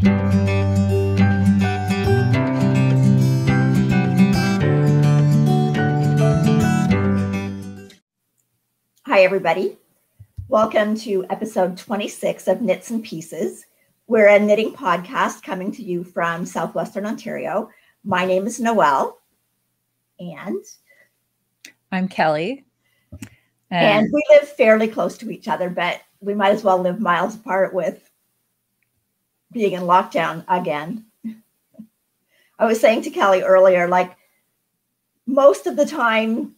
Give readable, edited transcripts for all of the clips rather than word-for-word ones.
Hi, everybody. Welcome to episode 26 of Knits and Pieces. We're a knitting podcast coming to you from Southwestern Ontario. My name is Noelle. And I'm Kelly. And we live fairly close to each other, but we might as well live miles apart with being in lockdown again. I was saying to Kelly earlier, like, most of the time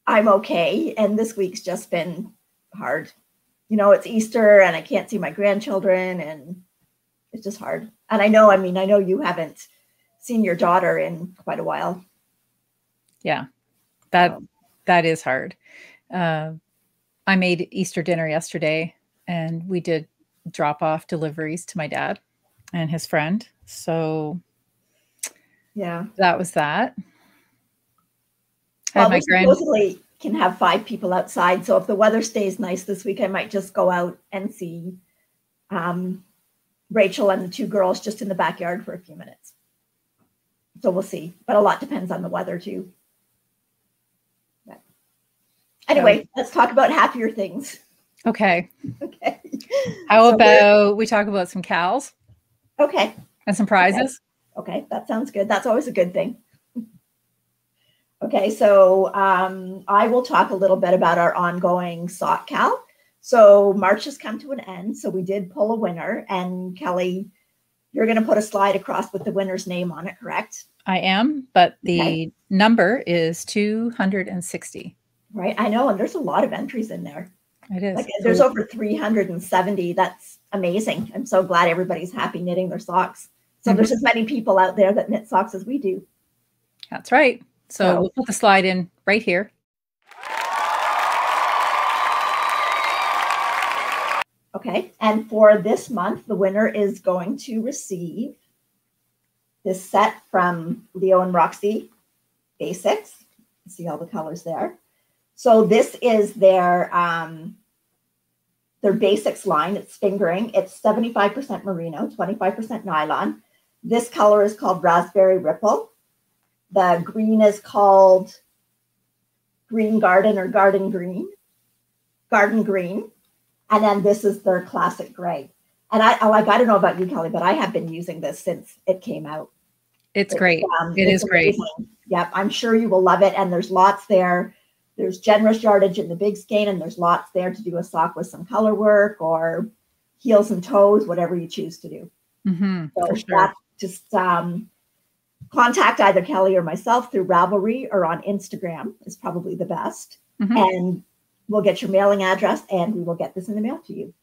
I'm okay, and this week's just been hard. You know, it's Easter and I can't see my grandchildren, and it's just hard. And I know you haven't seen your daughter in quite a while. Yeah, that is hard. I made Easter dinner yesterday, and we did drop-off deliveries to my dad and his friend. So yeah, that was that. Well, we supposedly can have 5 people outside. So if the weather stays nice this week, I might just go out and see Rachel and the 2 girls just in the backyard for a few minutes. So we'll see. But a lot depends on the weather too. But anyway, let's talk about happier things. Okay. Okay. How about we talk about some cows? Okay. And some prizes? Okay, that sounds good. That's always a good thing. Okay, so I will talk a little bit about our ongoing sock cal. So March has come to an end. So we did pull a winner. And Kelly, you're going to put a slide across with the winner's name on it, correct? I am, but the number is 260. Right, I know. And there's a lot of entries in there. It is. Like, there's over 370. That's amazing. I'm so glad everybody's happy knitting their socks. So there's as many people out there that knit socks as we do. That's right. So we'll put the slide in right here. Okay. And for this month, the winner is going to receive this set from Leo and Roxy Basics. You see all the colors there. So this is their basics line. It's fingering. It's 75% merino, 25% nylon. This color is called Raspberry Ripple. The green is called Green Garden or Garden Green. And then this is their classic gray. And I don't know about you, Kelly, but I have been using this since it came out. It's great. It is great. Yep, I'm sure you will love it. And there's lots there. There's generous yardage in the big skein, and there's lots there to do a sock with some color work or heels and toes, whatever you choose to do. Mm-hmm, so for sure. That's just contact either Kelly or myself through Ravelry or on Instagram is probably the best. Mm-hmm. And we'll get your mailing address and we will get this in the mail to you.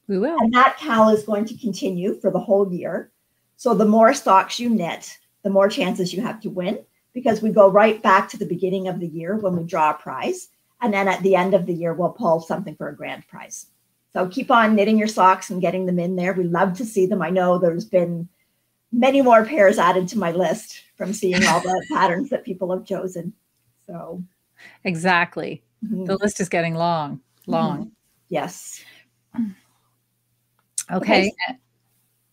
We will. And that cal is going to continue for the whole year. So the more socks you knit, the more chances you have to win, because we go right back to the beginning of the year when we draw a prize. And then at the end of the year, we'll pull something for a grand prize. So keep on knitting your socks and getting them in there. We love to see them. I know there's been many more pairs added to my list from seeing all the patterns that people have chosen. So exactly. Mm-hmm. The list is getting long. Mm-hmm. Yes. Okay.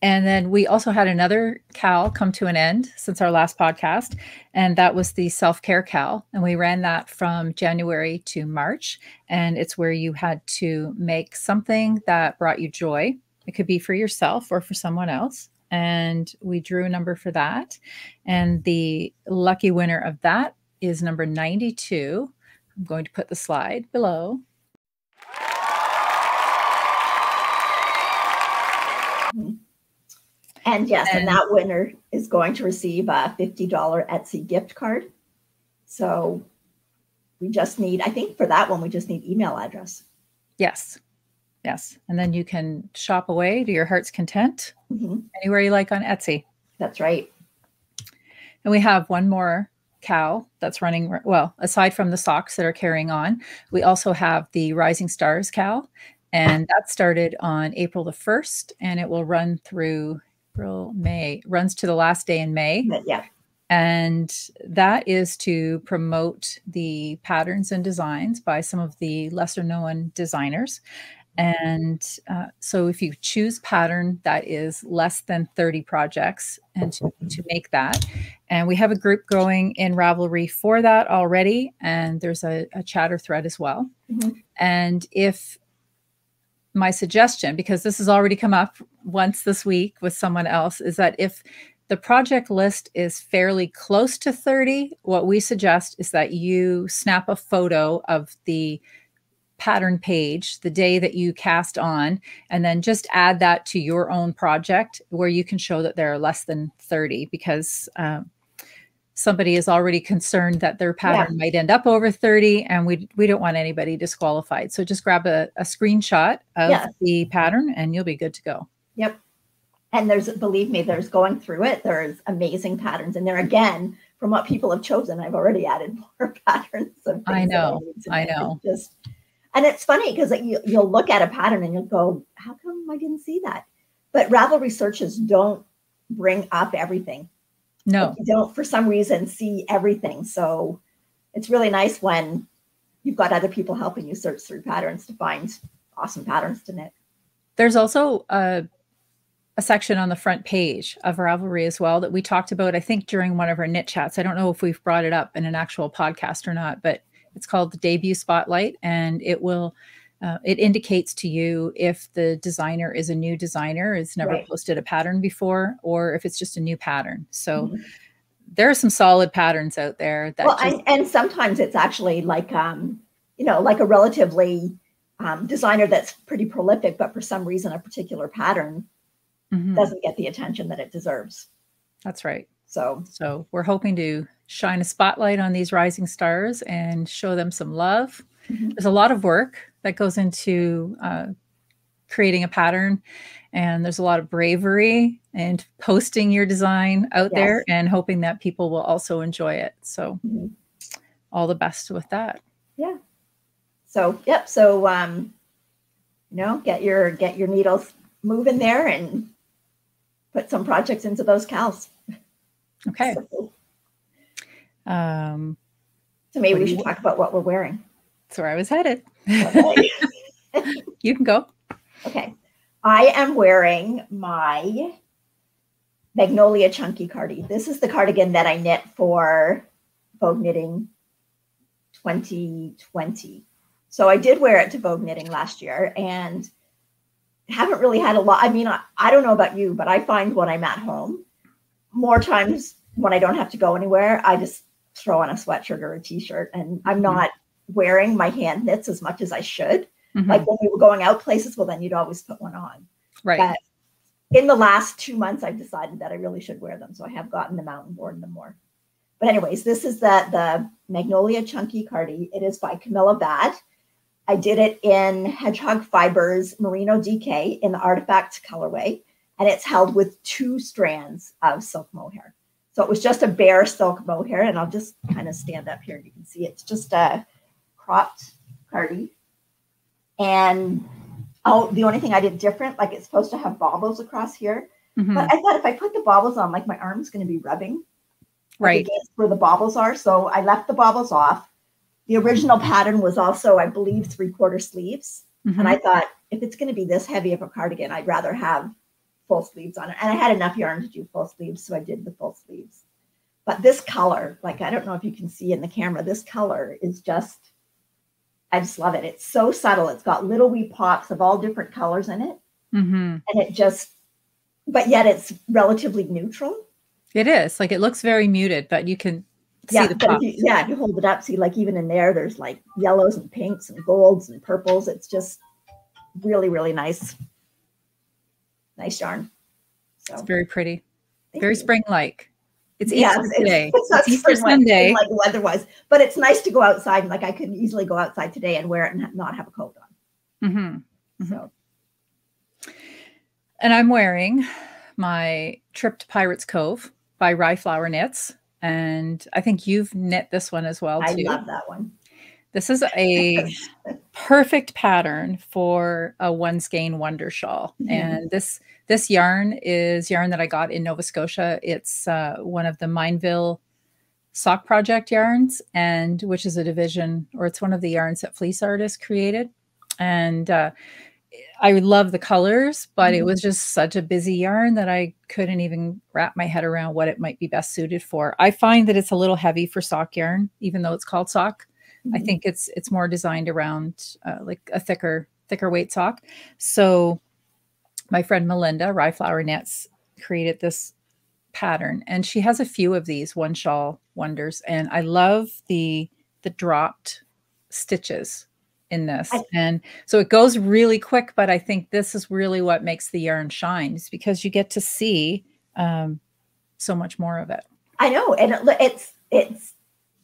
And then we also had another cal come to an end since our last podcast, and that was the self-care cal. And we ran that from January to March, and it's where you had to make something that brought you joy. It could be for yourself or for someone else. And we drew a number for that. And the lucky winner of that is number 92. I'm going to put the slide below. And yes, and that winner is going to receive a $50 Etsy gift card. So we just need, I think for that one, we just need email address. Yes. Yes. And then you can shop away to your heart's content anywhere you like on Etsy. That's right. And we have one more cal that's running, well, aside from the socks that are carrying on, we also have the Rising Stars cal. And that started on April the 1st, and it will run through May, runs to the last day in May. Yeah. And that is to promote the patterns and designs by some of the lesser known designers. And so if you choose pattern that is less than 30 projects and to make that, and we have a group going in Ravelry for that already. And there's a chatter thread as well. And if my suggestion, because this has already come up once this week with someone else, is that if the project list is fairly close to 30, what we suggest is that you snap a photo of the pattern page the day that you cast on, and then just add that to your own project where you can show that there are less than 30, because somebody is already concerned that their pattern might end up over 30, and we don't want anybody disqualified. So just grab a screenshot of the pattern and you'll be good to go. Yep. And believe me, there's going through it, there's amazing patterns in there. Again, from what people have chosen, I've already added more patterns. I know. And it's funny because you'll look at a pattern and you'll go, how come I didn't see that? But Ravelry searches don't bring up everything. No. You don't, for some reason, see everything. So it's really nice when you've got other people helping you search through patterns to find awesome patterns to knit. There's also a section on the front page of Ravelry as well that we talked about, I think, during one of our knit chats. I don't know if we've brought it up in an actual podcast or not, but it's called the Debut Spotlight, and it will it indicates to you if the designer is a new designer, has never posted a pattern before, or if it's just a new pattern. So there are some solid patterns out there. That and sometimes it's actually like like a relatively designer that's pretty prolific, but for some reason a particular pattern doesn't get the attention that it deserves. That's right. So we're hoping to shine a spotlight on these rising stars and show them some love. There's a lot of work that goes into creating a pattern, and there's a lot of bravery and posting your design out there and hoping that people will also enjoy it. So all the best with that. Yeah. So, yep. So, get your needles moving there and put some projects into those cows. Okay. So maybe we should talk about what we're wearing. That's where I was headed. Okay. You can go. Okay. I am wearing my Magnolia Chunky Cardi. This is the cardigan that I knit for Vogue Knitting 2020. So I did wear it to Vogue Knitting last year and haven't really had a lot. I mean, I don't know about you, but I find when I'm at home, more times when I don't have to go anywhere, I just throw on a sweatshirt or a t-shirt, and I'm not wearing my hand knits as much as I should. Like when we were going out places, well, then you'd always put one on. Right. But in the last 2 months, I've decided that I really should wear them. So I have gotten them out and worn them more. But anyways, this is the Magnolia Chunky Cardi. It is by Camilla Bad. I did it in Hedgehog Fibers Merino DK in the Artifact colorway, and it's held with 2 strands of silk mohair. So it was just a bare silk mohair, and I'll just kind of stand up here and you can see it's just a cropped cardi. And the only thing I did different, like it's supposed to have baubles across here, but I thought if I put the baubles on, like my arm's going to be rubbing against where the baubles are. So I left the baubles off. The original pattern was also, I believe, 3/4 sleeves. And I thought, if it's going to be this heavy of a cardigan, I'd rather have full sleeves on it. And I had enough yarn to do full sleeves, so I did the full sleeves. But this color, like, I don't know if you can see in the camera, this color is just, I just love it. It's so subtle. It's got little wee pops of all different colors in it. And it just, but yet it's relatively neutral. It is. Like, it looks very muted, but you can see the pops. If you hold it up, see, like even in there's like yellows and pinks and golds and purples. It's just really, really nice. Nice yarn. So it's very pretty. Very you. Spring-like. It's Easter today. It's Easter Sunday. Like weather-wise, but it's nice to go outside. And like I could easily go outside today and wear it and not have a coat on. So, and I'm wearing my Trip to Pirates Cove by Rye Flower Knits, and I think you've knit this one as well too. I love that one. This is a perfect pattern for a one skein wonder shawl, and this yarn is yarn that I got in Nova Scotia. It's one of the Mineville Sock Project yarns, and which is a division, or it's one of the yarns that Fleece Artist created. And I love the colors, but it was just such a busy yarn that I couldn't even wrap my head around what it might be best suited for. I find that it's a little heavy for sock yarn, even though it's called sock. I think it's more designed around like a thicker weight sock. So my friend Melinda, Rye Flower Nets, created this pattern, and she has a few of these One Shawl Wonders, and I love the dropped stitches in this. And so it goes really quick, but I think this is really what makes the yarn shine, is because you get to see so much more of it. I know, and it's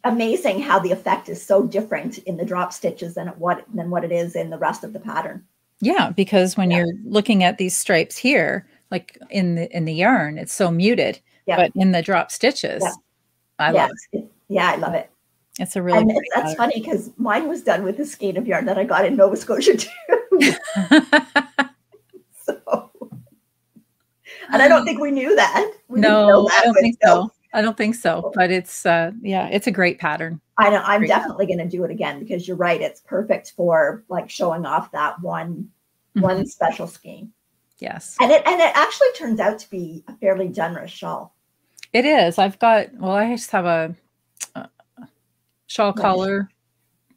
amazing how the effect is so different in the drop stitches than what it is in the rest of the pattern. Yeah, because when you're looking at these stripes here, like in the yarn, it's so muted. Yeah. But in the drop stitches, I love it. Yeah, I love it. It's a really that's funny because mine was done with a skein of yarn that I got in Nova Scotia too. So, and I don't think we knew that. No, I don't think so. I don't think so. But it's it's a great pattern. I know. I'm definitely going to do it again because you're right. It's perfect for like showing off that one special skein. Yes. And it actually turns out to be a fairly generous shawl. It is. I just have a shawl collar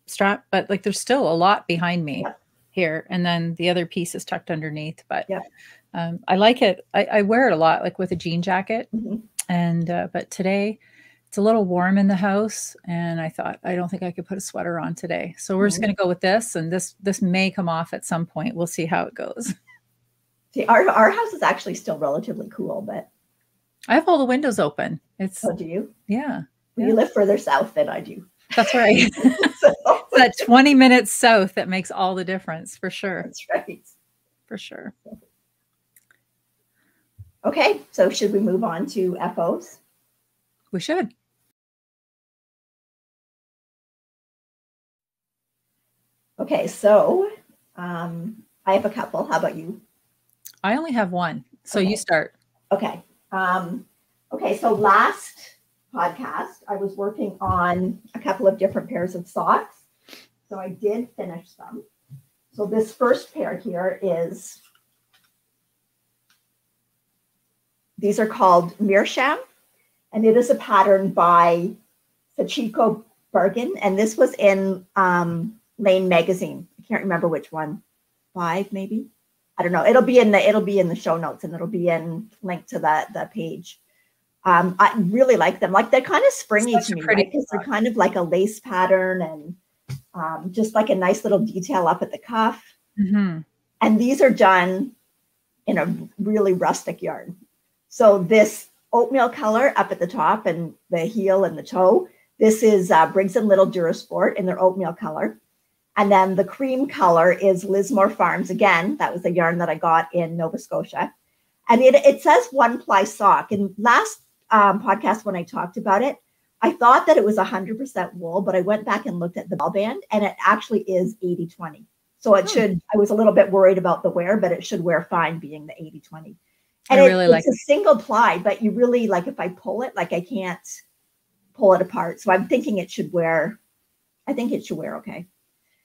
strap, but like there's still a lot behind me here. And then the other piece is tucked underneath, but I like it. I wear it a lot, like with a jean jacket. And, but today it's a little warm in the house, and I thought, I don't think I could put a sweater on today. So we're just going to go with this, and this may come off at some point. We'll see how it goes. See, our house is actually still relatively cool, but I have all the windows open. Oh, do you? Yeah. You live further south than I do. That's right. It's that 20 minutes south that makes all the difference, for sure. That's right. For sure. Okay, so should we move on to FOs? We should. Okay, so I have a couple. How about you? I only have one, so you start. Okay. Okay, so last podcast, I was working on a couple of different pairs of socks. So I did finish them. So this first pair here is, these are called Mir Sham, and it is a pattern by Sachiko Bergen, and this was in Lane magazine. I can't remember which one, 5 maybe. I don't know. It'll be in the show notes, and it'll be in link to the page. I really like them. Like they're kind of springy to me, right? Because they're kind of like a lace pattern and just like a nice little detail up at the cuff. And these are done in a really rustic yarn. So this oatmeal color up at the top and the heel and the toe, this is Briggs & Little Durasport in their oatmeal color. And then the cream color is Lismore Farms. Again, that was the yarn that I got in Nova Scotia. And it says 1-ply sock. And last podcast when I talked about it, I thought that it was 100% wool, but I went back and looked at the bell band, and it actually is 80-20. So it should, I was a little bit worried about the wear, but it should wear fine being the 80-20. And it's a single ply, but you really, like if I pull it, like I can't pull it apart. So I'm thinking it should wear, I think it should wear okay.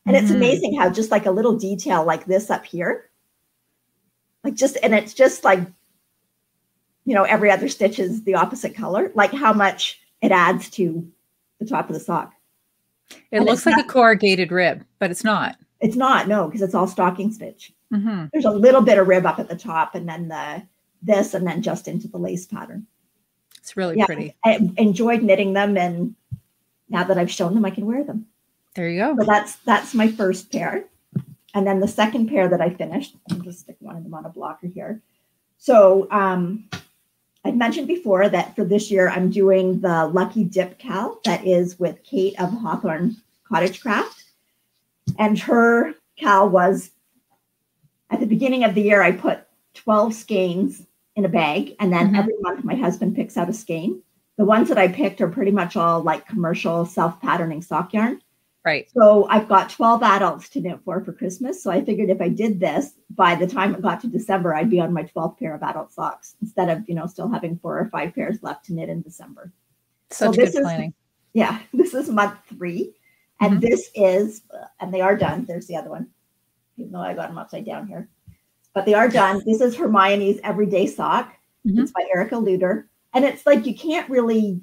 And it's amazing how just like a little detail like this up here, like just, and it's just like, you know, every other stitch is the opposite color, like how much it adds to the top of the sock. It looks like a corrugated rib, but it's not. It's not, no, because it's all stocking stitch. There's a little bit of rib up at the top, and then this, and then just into the lace pattern. It's really pretty. I enjoyed knitting them, and now that I've shown them, I can wear them. There you go. So that's my first pair. And then the second pair that I finished, I'll just stick one of them on a blocker here. So I'd mentioned before that for this year, I'm doing the Lucky Dip Cal that is with Kate of Hawthorne Cottage Craft. And her cal was, at the beginning of the year, I put 12 skeins in a bag. And then every month my husband picks out a skein. The ones that I picked are pretty much all like commercial self-patterning sock yarn. Right. So I've got 12 adults to knit for Christmas. So I figured if I did this, by the time it got to December, I'd be on my 12th pair of adult socks instead of, you know, still having 4 or 5 pairs left to knit in December. Such good planning. Yeah, this is month 3. And this is, and they are done. There's the other one. even though I got them upside down here. But they are done. This is Hermione's Everyday Sock. It's by Erica Luder. And it's like you can't really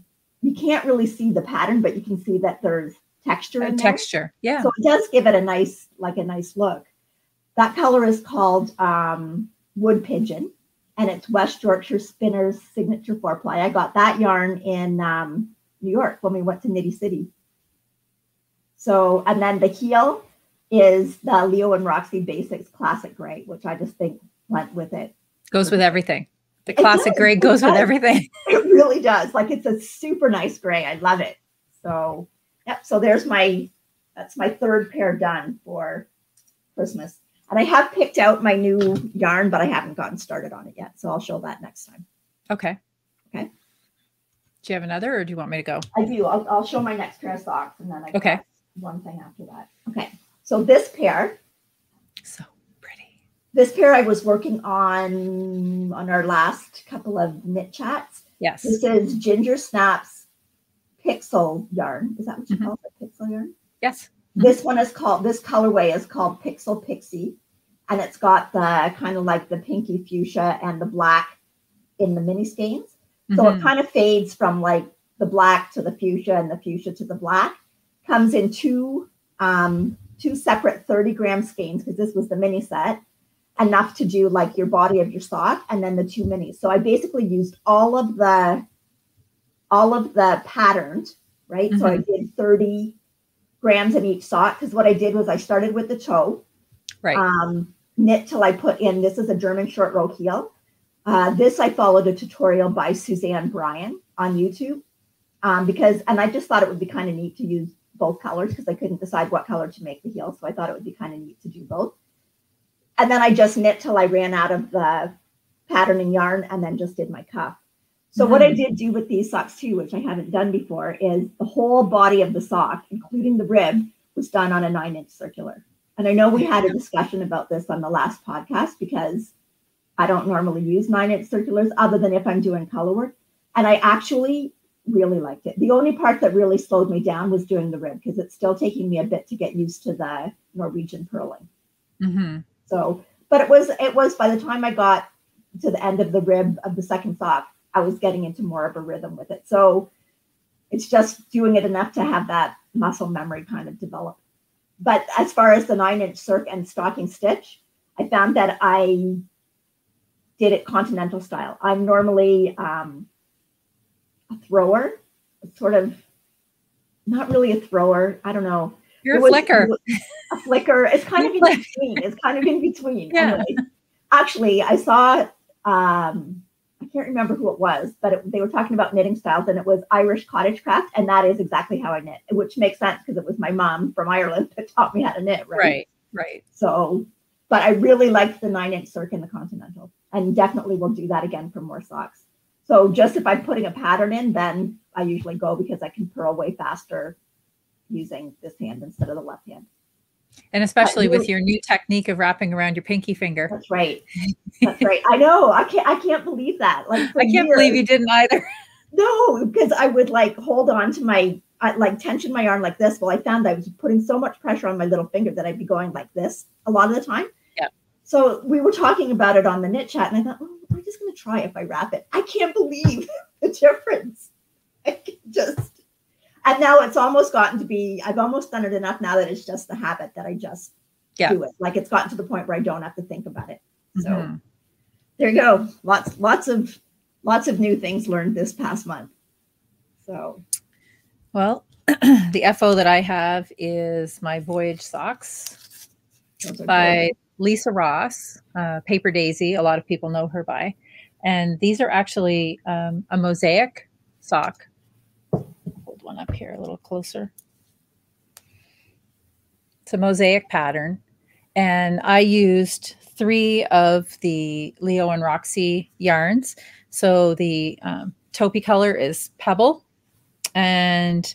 see the pattern, but you can see that there's texture in there. Texture, yeah. So it does give it a nice look. That color is called Wood Pigeon, and it's West Yorkshire Spinner's Signature 4-ply. I got that yarn in New York when we went to Nitty City. So, and then the heel is the Leo and Roxy Basics Classic Gray, which I just think went with it. Goes with everything. The classic gray goes with everything. It really does. Like, it's a super nice gray. I love it. So, yep. So that's my third pair done for Christmas. And I have picked out my new yarn, but I haven't gotten started on it yet. So I'll show that next time. Okay. Okay. Do you have another, or do you want me to go? I do. I'll show my next pair of socks, and then I got one thing after that. Okay. So this pair. So pretty. This pair I was working on our last couple of knit chats. Yes. This is Ginger Snaps Pixel yarn. Is that what you call it? Pixel yarn? Yes. This one is called, this colorway is called Pixel Pixie. And it's got the kind of like the pinky fuchsia and the black in the mini skeins. So it kind of fades from like the black to the fuchsia and the fuchsia to the black. Comes in two separate 30-gram skeins, because this was the mini set, enough to do like your body of your sock, and then the 2 minis. So I basically used all of the patterns, right? So I did 30 grams in each sock, because what I did was I started with the toe, right? Knit till I put in, this is a German short row heel. This I followed a tutorial by Suzanne Bryan on YouTube, and I just thought it would be kind of neat to use both colors, because I couldn't decide what color to make the heel. So I thought it would be kind of neat to do both. And then I just knit till I ran out of the patterning yarn, and then just did my cuff. So what I did do with these socks too, which I haven't done before, is the whole body of the sock, including the rib, was done on a 9-inch circular. And I know we had a discussion about this on the last podcast, because I don't normally use 9-inch circulars other than if I'm doing color work. And I actually really liked it. The only part that really slowed me down was doing the rib, because it's still taking me a bit to get used to the Norwegian purling. So, but it was by the time I got to the end of the rib of the second sock, I was getting into more of a rhythm with it. So it's just doing it enough to have that muscle memory kind of develop. But as far as the 9-inch circ and stocking stitch, I found that I did it continental style. I'm normally a thrower, sort of, not really a thrower. I don't know. You're a flicker. A flicker. It's kind of in between. It's kind of in between. Yeah. Anyway, actually, I saw, I can't remember who it was, but they were talking about knitting styles, and it was Irish cottage craft. And that is exactly how I knit, which makes sense, because it was my mom from Ireland that taught me how to knit. Right. So, but I really liked the 9-inch circ in the continental, and definitely will do that again for more socks. So just if I'm putting a pattern in, then I usually go, because I can purl way faster using this hand instead of the left hand. And especially with your new technique of wrapping around your pinky finger. That's right. That's right. I know. I can't believe that. Like, I can't believe you didn't either. No, because I would like hold on to my, like tension my arm like this. Well, I found I was putting so much pressure on my little finger that I'd be going like this a lot of the time. Yeah. So we were talking about it on the knit chat, and I thought, oh, I'm just going to try if I wrap it. I can't believe the difference. And now it's almost gotten to be, I've almost done it enough now that it's just the habit that I just do it. Like, it's gotten to the point where I don't have to think about it. So there you go. Lots of new things learned this past month. So, well, the FO that I have is my Voyage Socks by Lisa Ross, Paper Daisy. A lot of people know her by. And these are actually a mosaic sock. Hold one up here a little closer. It's a mosaic pattern. And I used 3 of the Leo and Roxy yarns. So the taupey color is Pebble, and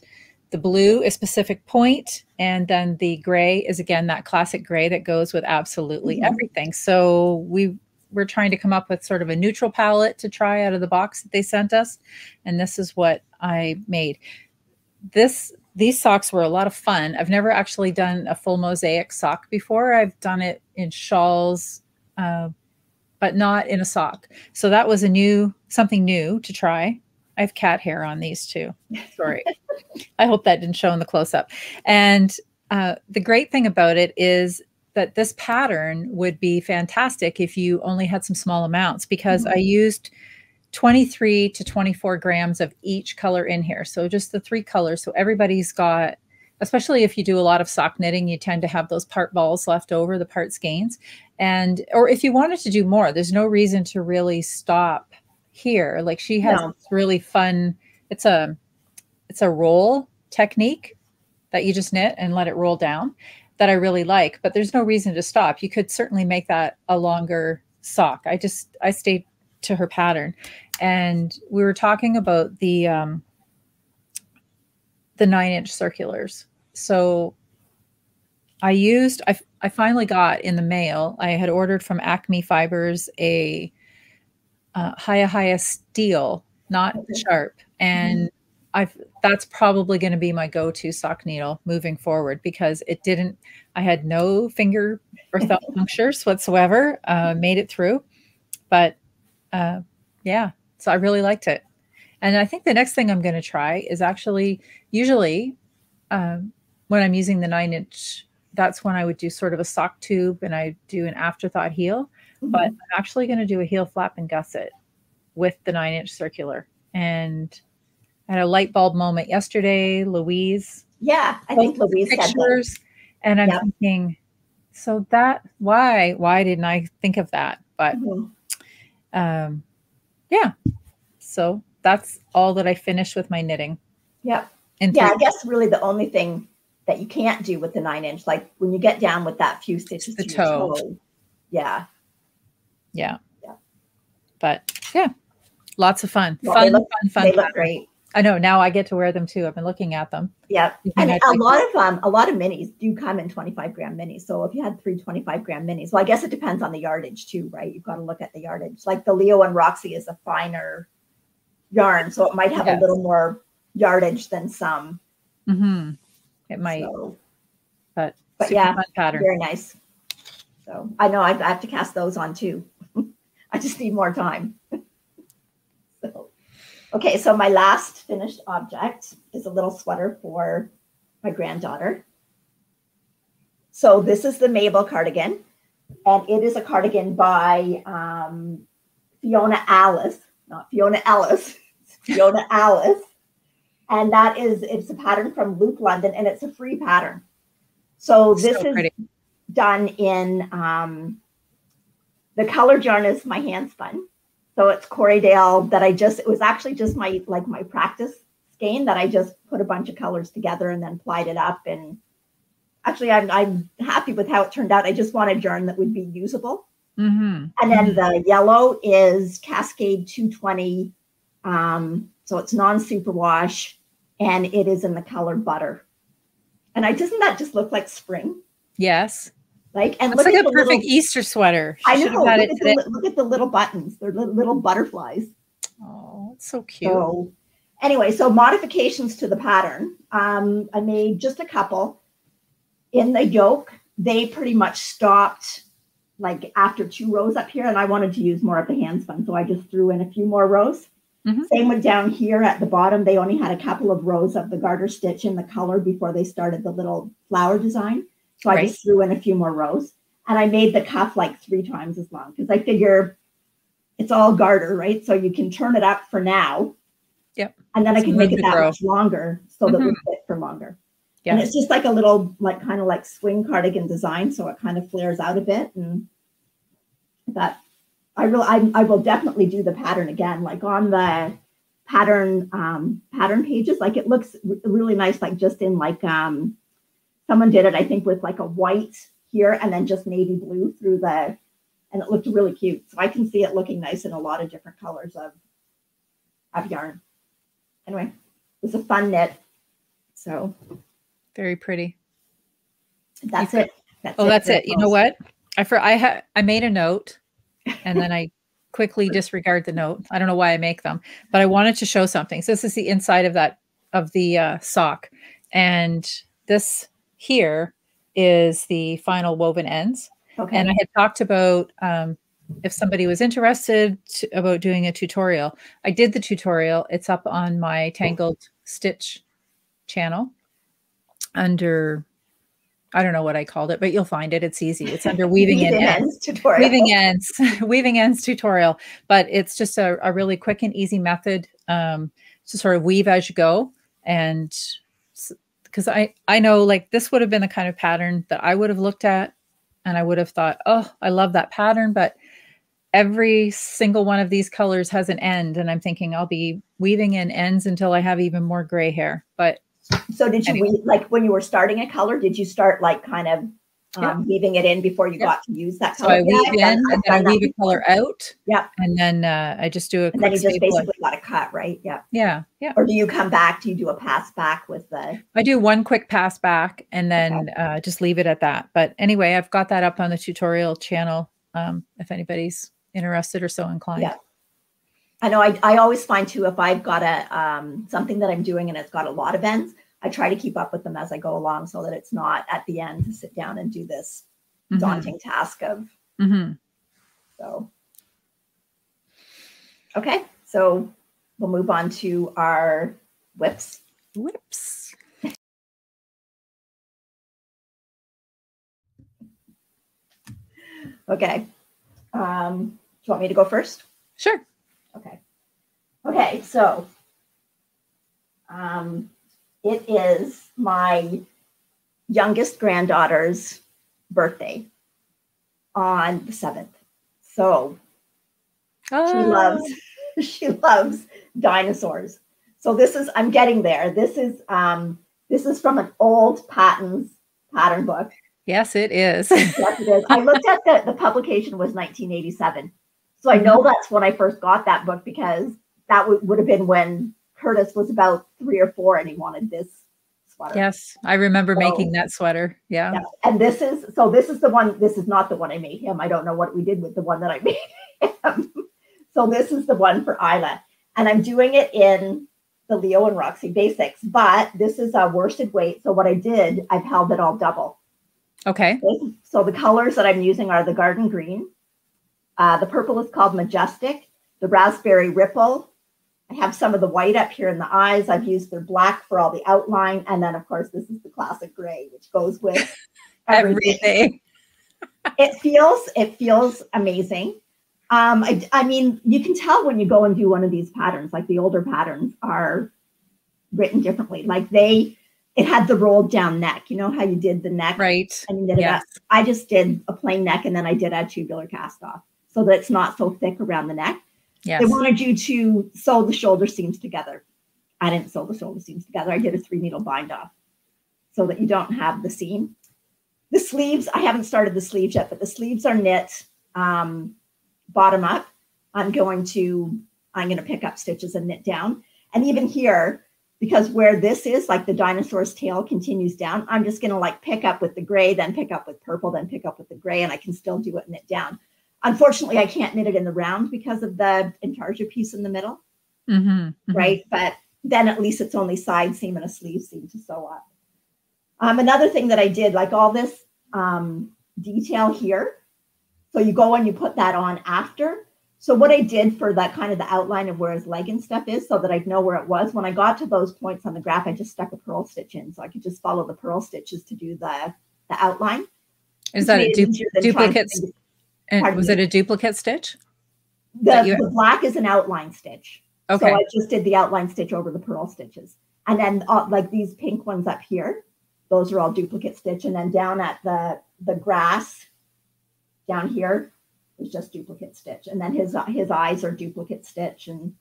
the blue is Pacific Point, and then the gray is, again, that classic gray that goes with absolutely everything. So we're trying to come up with sort of a neutral palette to try out of the box that they sent us, and this is what I made. This these socks were a lot of fun. I've never actually done a full mosaic sock before. I've done it in shawls, but not in a sock. So that was something new to try. I have cat hair on these too. Sorry. I hope that didn't show in the close-up. And the great thing about it is that this pattern would be fantastic if you only had some small amounts, because I used 23 to 24 grams of each color in here. So just the 3 colors. So everybody's got, especially if you do a lot of sock knitting, you tend to have those part balls left over, the part skeins. Or if you wanted to do more, there's no reason to really stop here. Like she has this really fun, it's a roll technique that you just knit and let it roll down that I really like, but there's no reason to stop. You could certainly make that a longer sock. I stayed to her pattern. And we were talking about the 9-inch circulars. So I finally got in the mail, I had ordered from Acme Fibers a Haya steel, not sharp. And that's probably going to be my go-to sock needle moving forward, because I had no finger or thumb punctures whatsoever, made it through. But yeah, so I really liked it. And I think the next thing I'm going to try is actually, usually when I'm using the 9-inch, that's when I would do sort of a sock tube and I do an afterthought heel. But I'm actually going to do a heel flap and gusset with the 9-inch circular. And I had a light bulb moment yesterday, Louise. Yeah, I think Louise pictures, said that. And I'm thinking, so why didn't I think of that? But yeah, so that's all that I finished with my knitting. Yep. Yeah, I guess really the only thing that you can't do with the 9-inch, like when you get down with that few stitches the to toe. Your toe. Yeah. But yeah, lots of fun. Well, fun. They look great. I know, now I get to wear them too. I've been looking at them. Yeah. And a lot of minis do come in 25-gram minis. So if you had 3 25-gram minis, well, I guess it depends on the yardage too, right? You've got to look at the yardage. Like the Leo and Roxy is a finer yarn, so it might have a little more yardage than some. It might. So, but yeah, fun pattern. Very nice. So I know I have to cast those on too. I just need more time. Okay, so my last finished object is a little sweater for my granddaughter. So this is the Mabel cardigan, and it is a cardigan by Fiona Alice, not Fiona Ellis, Fiona Alice. And it's a pattern from Loop London, and it's a free pattern. So this is done in, the colored yarn is my hand spun. So it's Corriedale that it was actually just my practice skein that I just put a bunch of colors together and then plied it up. And actually I'm happy with how it turned out. I just wanted yarn that would be usable. And then the yellow is Cascade 220. So it's non-superwash, and it is in the color butter. And doesn't that just look like spring? Yes. And it's like a perfect Easter sweater. I know. Look at the little buttons. They're little butterflies. Oh, it's so cute. So anyway, so modifications to the pattern. I made just a couple. In the yoke, they pretty much stopped like after 2 rows up here, and I wanted to use more of the hand spun, so I just threw in a few more rows. Same with down here at the bottom. They only had a couple of rows of the garter stitch in the color before they started the little flower design. So I just threw in a few more rows, and I made the cuff like 3 times as long, because I figure it's all garter, right? So you can turn it up for now. Yep. And then I can make it that much longer so that we fit for longer. Yeah. And it's just like a little, kind of like swing cardigan design. So it kind of flares out a bit. And that I will definitely do the pattern again, like on the pattern pages. Like it looks really nice, like just in someone did it, I think, with like a white here and then just navy blue through and it looked really cute. So I can see it looking nice in a lot of different colors of yarn. Anyway, it was a fun knit. So very pretty. That's it. That's it. You know what? I made a note, and then I quickly disregard the note. I don't know why I make them, but I wanted to show something. So this is the inside of the sock. And this here is the final woven ends. Okay. And I had talked about if somebody was interested about doing a tutorial. I did the tutorial. It's up on my Tangled Stitch channel under, I don't know what I called it, but you'll find it. It's easy. It's under Weaving in Ends tutorial. Weaving Ends tutorial. But it's just a really quick and easy method to sort of weave as you go. And because I know like this would have been the kind of pattern that I would have looked at and I would have thought, oh, I love that pattern. But every single one of these colors has an end. And I'm thinking I'll be weaving in ends until I have even more gray hair. But so did you weave, like when you were starting a color, did you start like kind of weaving it in before you got to use that color? So I weave in and then I weave a color out. Yeah. And then I just do a quick and then you just basically got a cut, right? Yeah. Yeah. Yeah. Or do you come back? Do you do a pass back with the? I do one quick pass back and then just leave it at that. But anyway, I've got that up on the tutorial channel if anybody's interested or so inclined. Yeah. I know I always find too, if I've got a something that I'm doing and it's got a lot of ends, I try to keep up with them as I go along so that it's not at the end to sit down and do this daunting task of. So, okay. So we'll move on to our whips. Whips. Okay. Do you want me to go first? Sure. Okay. Okay. So, it is my youngest granddaughter's birthday on the 7th. So she loves dinosaurs. So this is, I'm getting there. This is from an old pattern book. Yes, it is. Yes, it is. I looked at the publication was 1987. So I know that's when I first got that book because that would have been when Curtis was about 3 or 4 and he wanted this sweater. Yes, I remember making that sweater. Yeah. And this is the one, this is not the one I made him. I don't know what we did with the one that I made him. So this is the one for Isla. And I'm doing it in the Leo and Roxy Basics, but this is a worsted weight. So what I did, I've held it all double. Okay. So the colors that I'm using are the garden green. The purple is called Majestic. The raspberry Ripple. I have some of the white up here in the eyes. I've used their black for all the outline. And then, of course, this is the classic gray, which goes with everything. It feels amazing. I mean, you can tell when you go and do one of these patterns, like the older patterns are written differently. Like it had the rolled down neck. You know how you did the neck? Right. And you did it up. I just did a plain neck and then I did a tubular cast off so that it's not so thick around the neck. Yes. They wanted you to sew the shoulder seams together. I didn't sew the shoulder seams together. I did a 3-needle bind off so that you don't have the seam. The sleeves, I haven't started the sleeves yet, but the sleeves are knit bottom up. I'm going to pick up stitches and knit down. And even here, because where this is, like the dinosaur's tail continues down, I'm just going to like pick up with the gray, then pick up with purple, then pick up with the gray, and I can still do it knit down. Unfortunately, I can't knit it in the round because of the intarsia piece in the middle, right? But then at least it's only side seam and a sleeve seam to sew up. Another thing that I did, like all this detail here, so you go and you put that on after. So what I did for that kind of the outline of where his leg and stuff is so that I'd know where it was, when I got to those points on the graph, I just stuck a purl stitch in so I could just follow the purl stitches to do the outline. Is that a duplicate? And was it a duplicate stitch? The black is an outline stitch. Okay. So I just did the outline stitch over the purl stitches. And then like these pink ones up here, those are all duplicate stitch. And then down at the grass down here is just duplicate stitch. And then his eyes are duplicate stitch. And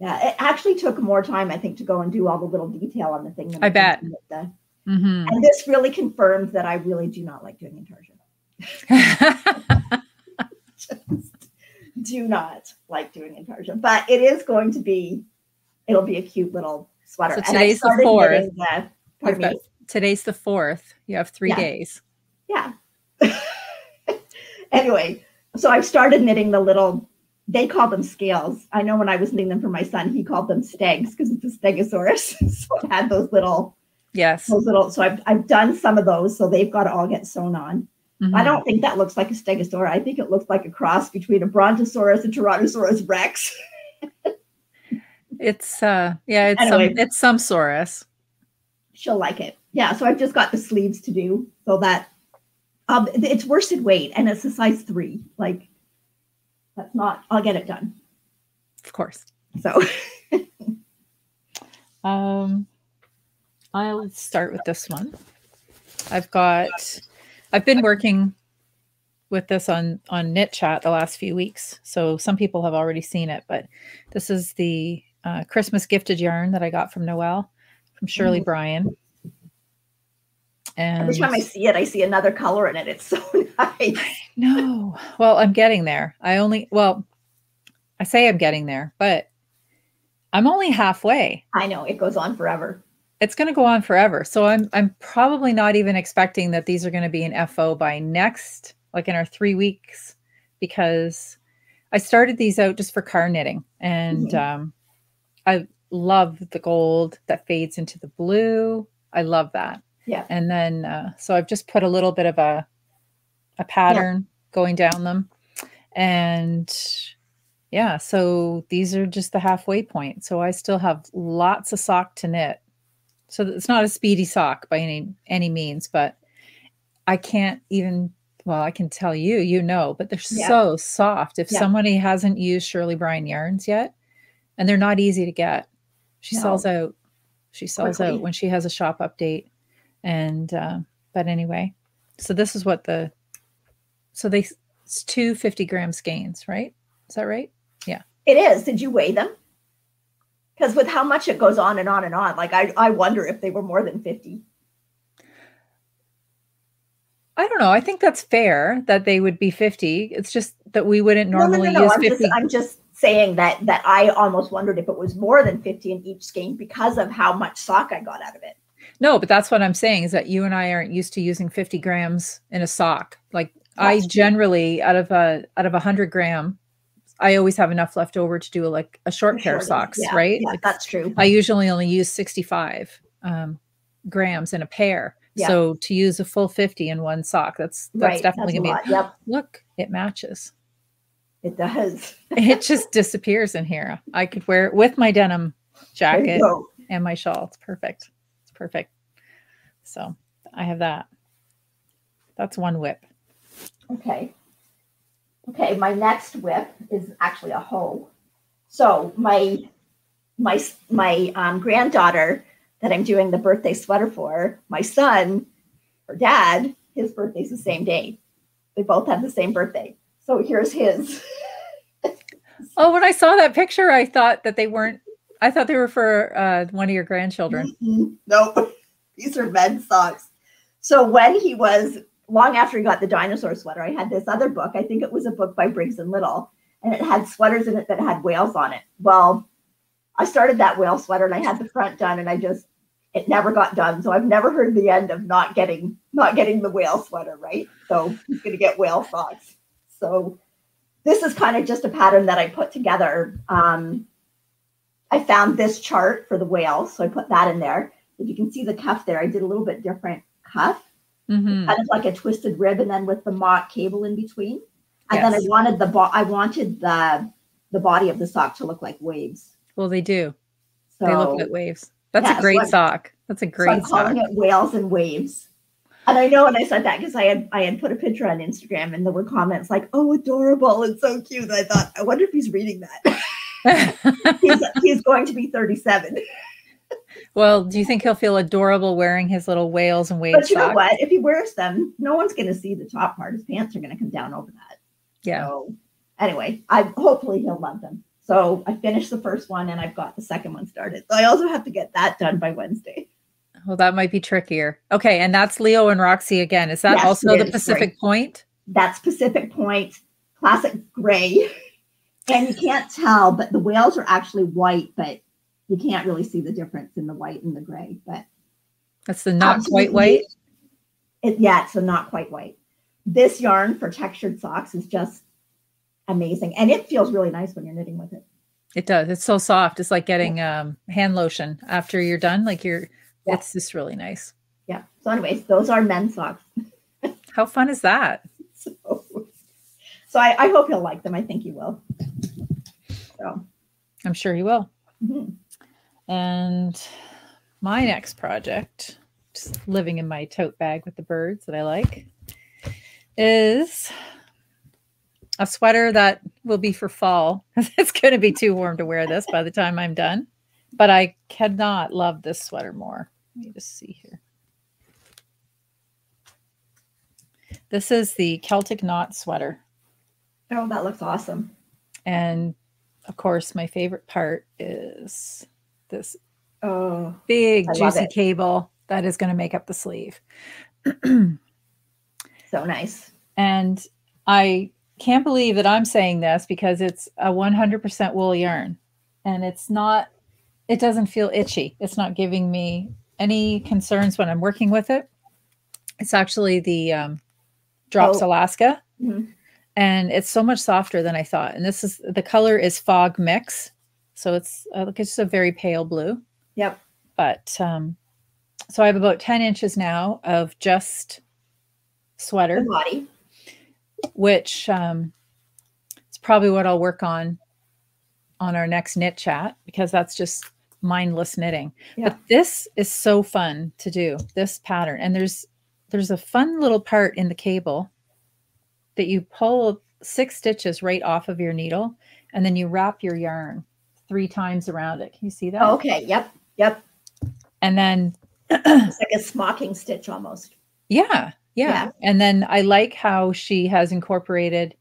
yeah, it actually took more time, I think, to go and do all the little detail on the thing. I bet. And this really confirmed that I really do not like doing intarsia. Just do not like doing intarsia, but it is going to be, it'll be a cute little sweater. So today's the 4th. Today's the 4th. You have 3 days. Yeah. Anyway, so I've started knitting the little, they call them scales. I know when I was knitting them for my son, he called them stegs because it's a stegosaurus. So it had those little Yes. Those little, so I've done some of those, so they've got to all get sewn on. Mm-hmm. I don't think that looks like a stegosaurus. I think it looks like a cross between a brontosaurus and Tyrannosaurus Rex. It's anyway, it's some saurus. She'll like it. Yeah, so I've just got the sleeves to do, so that it's worsted weight and it's a size 3. Like, that's not, I'll get it done. Of course. So I'll start with this one. I've been working with this on Knit Chat the last few weeks. So some people have already seen it, but this is the Christmas gifted yarn that I got from Noelle, from Shirley Bryan. And every time I see it, I see another color in it. It's so nice. No. Well, I'm getting there. I say I'm getting there, but I'm only halfway. I know, it goes on forever. It's going to go on forever. So I'm probably not even expecting that these are going to be an FO by next, like in our 3 weeks, because I started these out just for car knitting, and I love the gold that fades into the blue. I love that. Yeah. And then, so I've just put a little bit of a pattern going down them, and yeah, so these are just the halfway point. So I still have lots of sock to knit. So it's not a speedy sock by any means, but I can't even, well, I can tell you, but they're so soft. If somebody hasn't used Shirley Bryan yarns yet, and they're not easy to get, she sells out. She sells out when she has a shop update. And, but anyway, so this is what it's 2 50-gram skeins, right? Is that right? Yeah. It is. Did you weigh them? Because with how much it goes on and on and on, like I wonder if they were more than 50. I don't know. I think that's fair that they would be 50. It's just that we wouldn't normally use 50. I'm just saying that I almost wondered if it was more than 50 in each skein because of how much sock I got out of it. No, but that's what I'm saying, is that you and I aren't used to using 50 grams in a sock. Like I generally, out of 100 gram, I always have enough left over to do a short pair of socks, right? Yeah, that's true. I usually only use 65 grams in a pair. Yeah. So to use a full 50 in one sock, that's definitely going to be, look, it matches. It does. It just disappears in here. I could wear it with my denim jacket and my shawl. It's perfect. It's perfect. So I have that. That's one whip. Okay. Okay, my next whip is actually a hoe. So my granddaughter that I'm doing the birthday sweater for, my son, her dad, his birthday's the same day. They both have the same birthday. So here's his. Oh, when I saw that picture, I thought that they weren't. I thought they were for one of your grandchildren. Mm-hmm. No, these are men's socks. So when he was, long after he got the dinosaur sweater, I had this other book. I think it was a book by Briggs and Little, and it had sweaters in it that had whales on it. Well, I started that whale sweater and I had the front done, and it never got done. So I've never heard the end of not getting the whale sweater, right? So he's going to get whale socks. So this is kind of just a pattern that I put together. I found this chart for the whale, so I put that in there. If you can see the cuff there, I did a little bit different cuff. Mm-hmm. Kind of like a twisted rib, and then with the mock cable in between. And then I wanted the body of the sock to look like waves. Well, they do. So, they look like waves. That's a great sock. That's a great sock. I'm calling it whales and waves. And I know when I said that because I had put a picture on Instagram, and there were comments like, "Oh, adorable! It's so cute." And I thought, I wonder if he's reading that. he's going to be 37. Well, do you think he'll feel adorable wearing his little whales and waves socks? But you know what? If he wears them, no one's going to see the top part. His pants are going to come down over that. Yeah. So anyway, hopefully he'll love them. So I finished the first one, and I've got the second one started. So I also have to get that done by Wednesday. Well, that might be trickier. Okay, and that's Leo and Roxy again. Is that also the Pacific Point? That's Pacific Point, classic gray. And you can't tell, but the whales are actually white, but you can't really see the difference in the white and the gray. But that's the not quite white? It's a not quite white. This yarn for textured socks is just amazing. And it feels really nice when you're knitting with it. It does. It's so soft. It's like getting hand lotion after you're done. Like It's just really nice. Yeah. So anyways, those are men's socks. How fun is that? So I hope he'll like them. I think he will. So I'm sure he will. Mm-hmm. And my next project, just living in my tote bag with the birds that I like, is a sweater that will be for fall. It's going to be too warm to wear this by the time I'm done. But I cannot love this sweater more. Let me just see here. This is the Celtic knot sweater. Oh, that looks awesome. And of course, my favorite part is this big juicy cable that is going to make up the sleeve. So nice. And I can't believe that I'm saying this because it's a 100% wool yarn, and it doesn't feel itchy. It's not giving me any concerns when I'm working with it. It's actually the Drops Alaska. Mm-hmm. And it's so much softer than I thought. And the color is Fog Mix. So it's just a very pale blue. Yep. But so I have about 10 inches now of just sweater. The body. Which it's probably what I'll work on our next knit chat, because that's just mindless knitting. Yeah. But this is so fun to do, this pattern. And there's a fun little part in the cable that you pull 6 stitches right off of your needle, and then you wrap your yarn 3 times around it. Can you see that? Oh, okay. Yep. And then it's like a smocking stitch almost. Yeah. And then I like how she has incorporated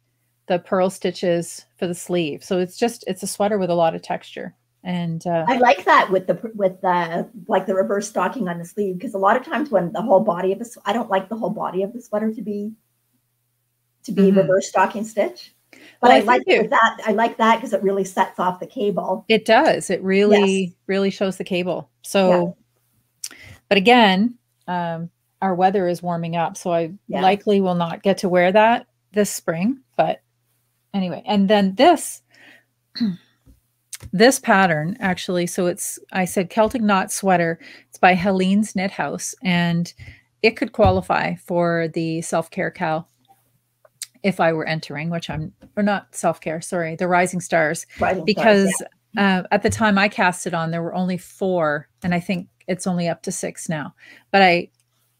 the purl stitches for the sleeve. So it's a sweater with a lot of texture. And I like that with the like the reverse stocking on the sleeve, because a lot of times when the whole body of I don't like the whole body of the sweater to be mm-hmm. reverse stocking stitch. But I like it with that. I like that because it really sets off the cable. It does. It really shows the cable. So, but again, our weather is warming up, so I likely will not get to wear that this spring. But anyway, and then this pattern actually, so I said Celtic knot sweater. It's by Helene's Knit House, and it could qualify for the self-care cow if I were entering, the Rising Stars, because at the time I cast it on, there were only 4, and I think it's only up to 6 now. But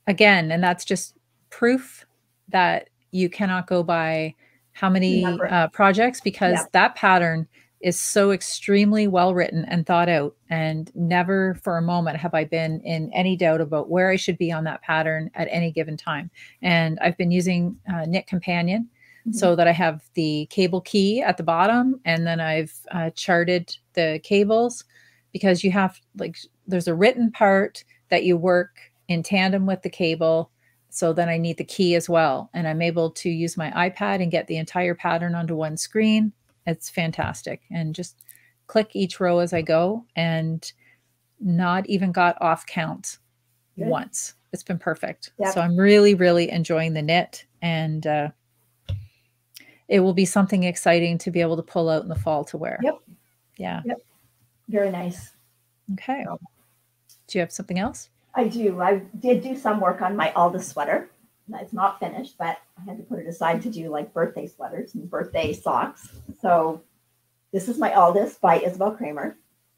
and that's just proof that you cannot go by how many projects, because that pattern is so extremely well written and thought out, and never for a moment have I been in any doubt about where I should be on that pattern at any given time. And I've been using Knit Companion so that I have the cable key at the bottom, and then I've charted the cables, because you have there's a written part that you work in tandem with the cable. So then I need the key as well. And I'm able to use my iPad and get the entire pattern onto one screen. It's fantastic. And just click each row as I go, and not even got off count once. It's been perfect. Yep. So I'm really, really enjoying the knit, and it will be something exciting to be able to pull out in the fall to wear. Yep. Yeah. Yep. Very nice. Okay. Do you have something else? I do. I did do some work on my Aldous sweater. It's not finished, but I had to put it aside to do like birthday sweaters and birthday socks. So this is my Aldous by Isabel Kramer.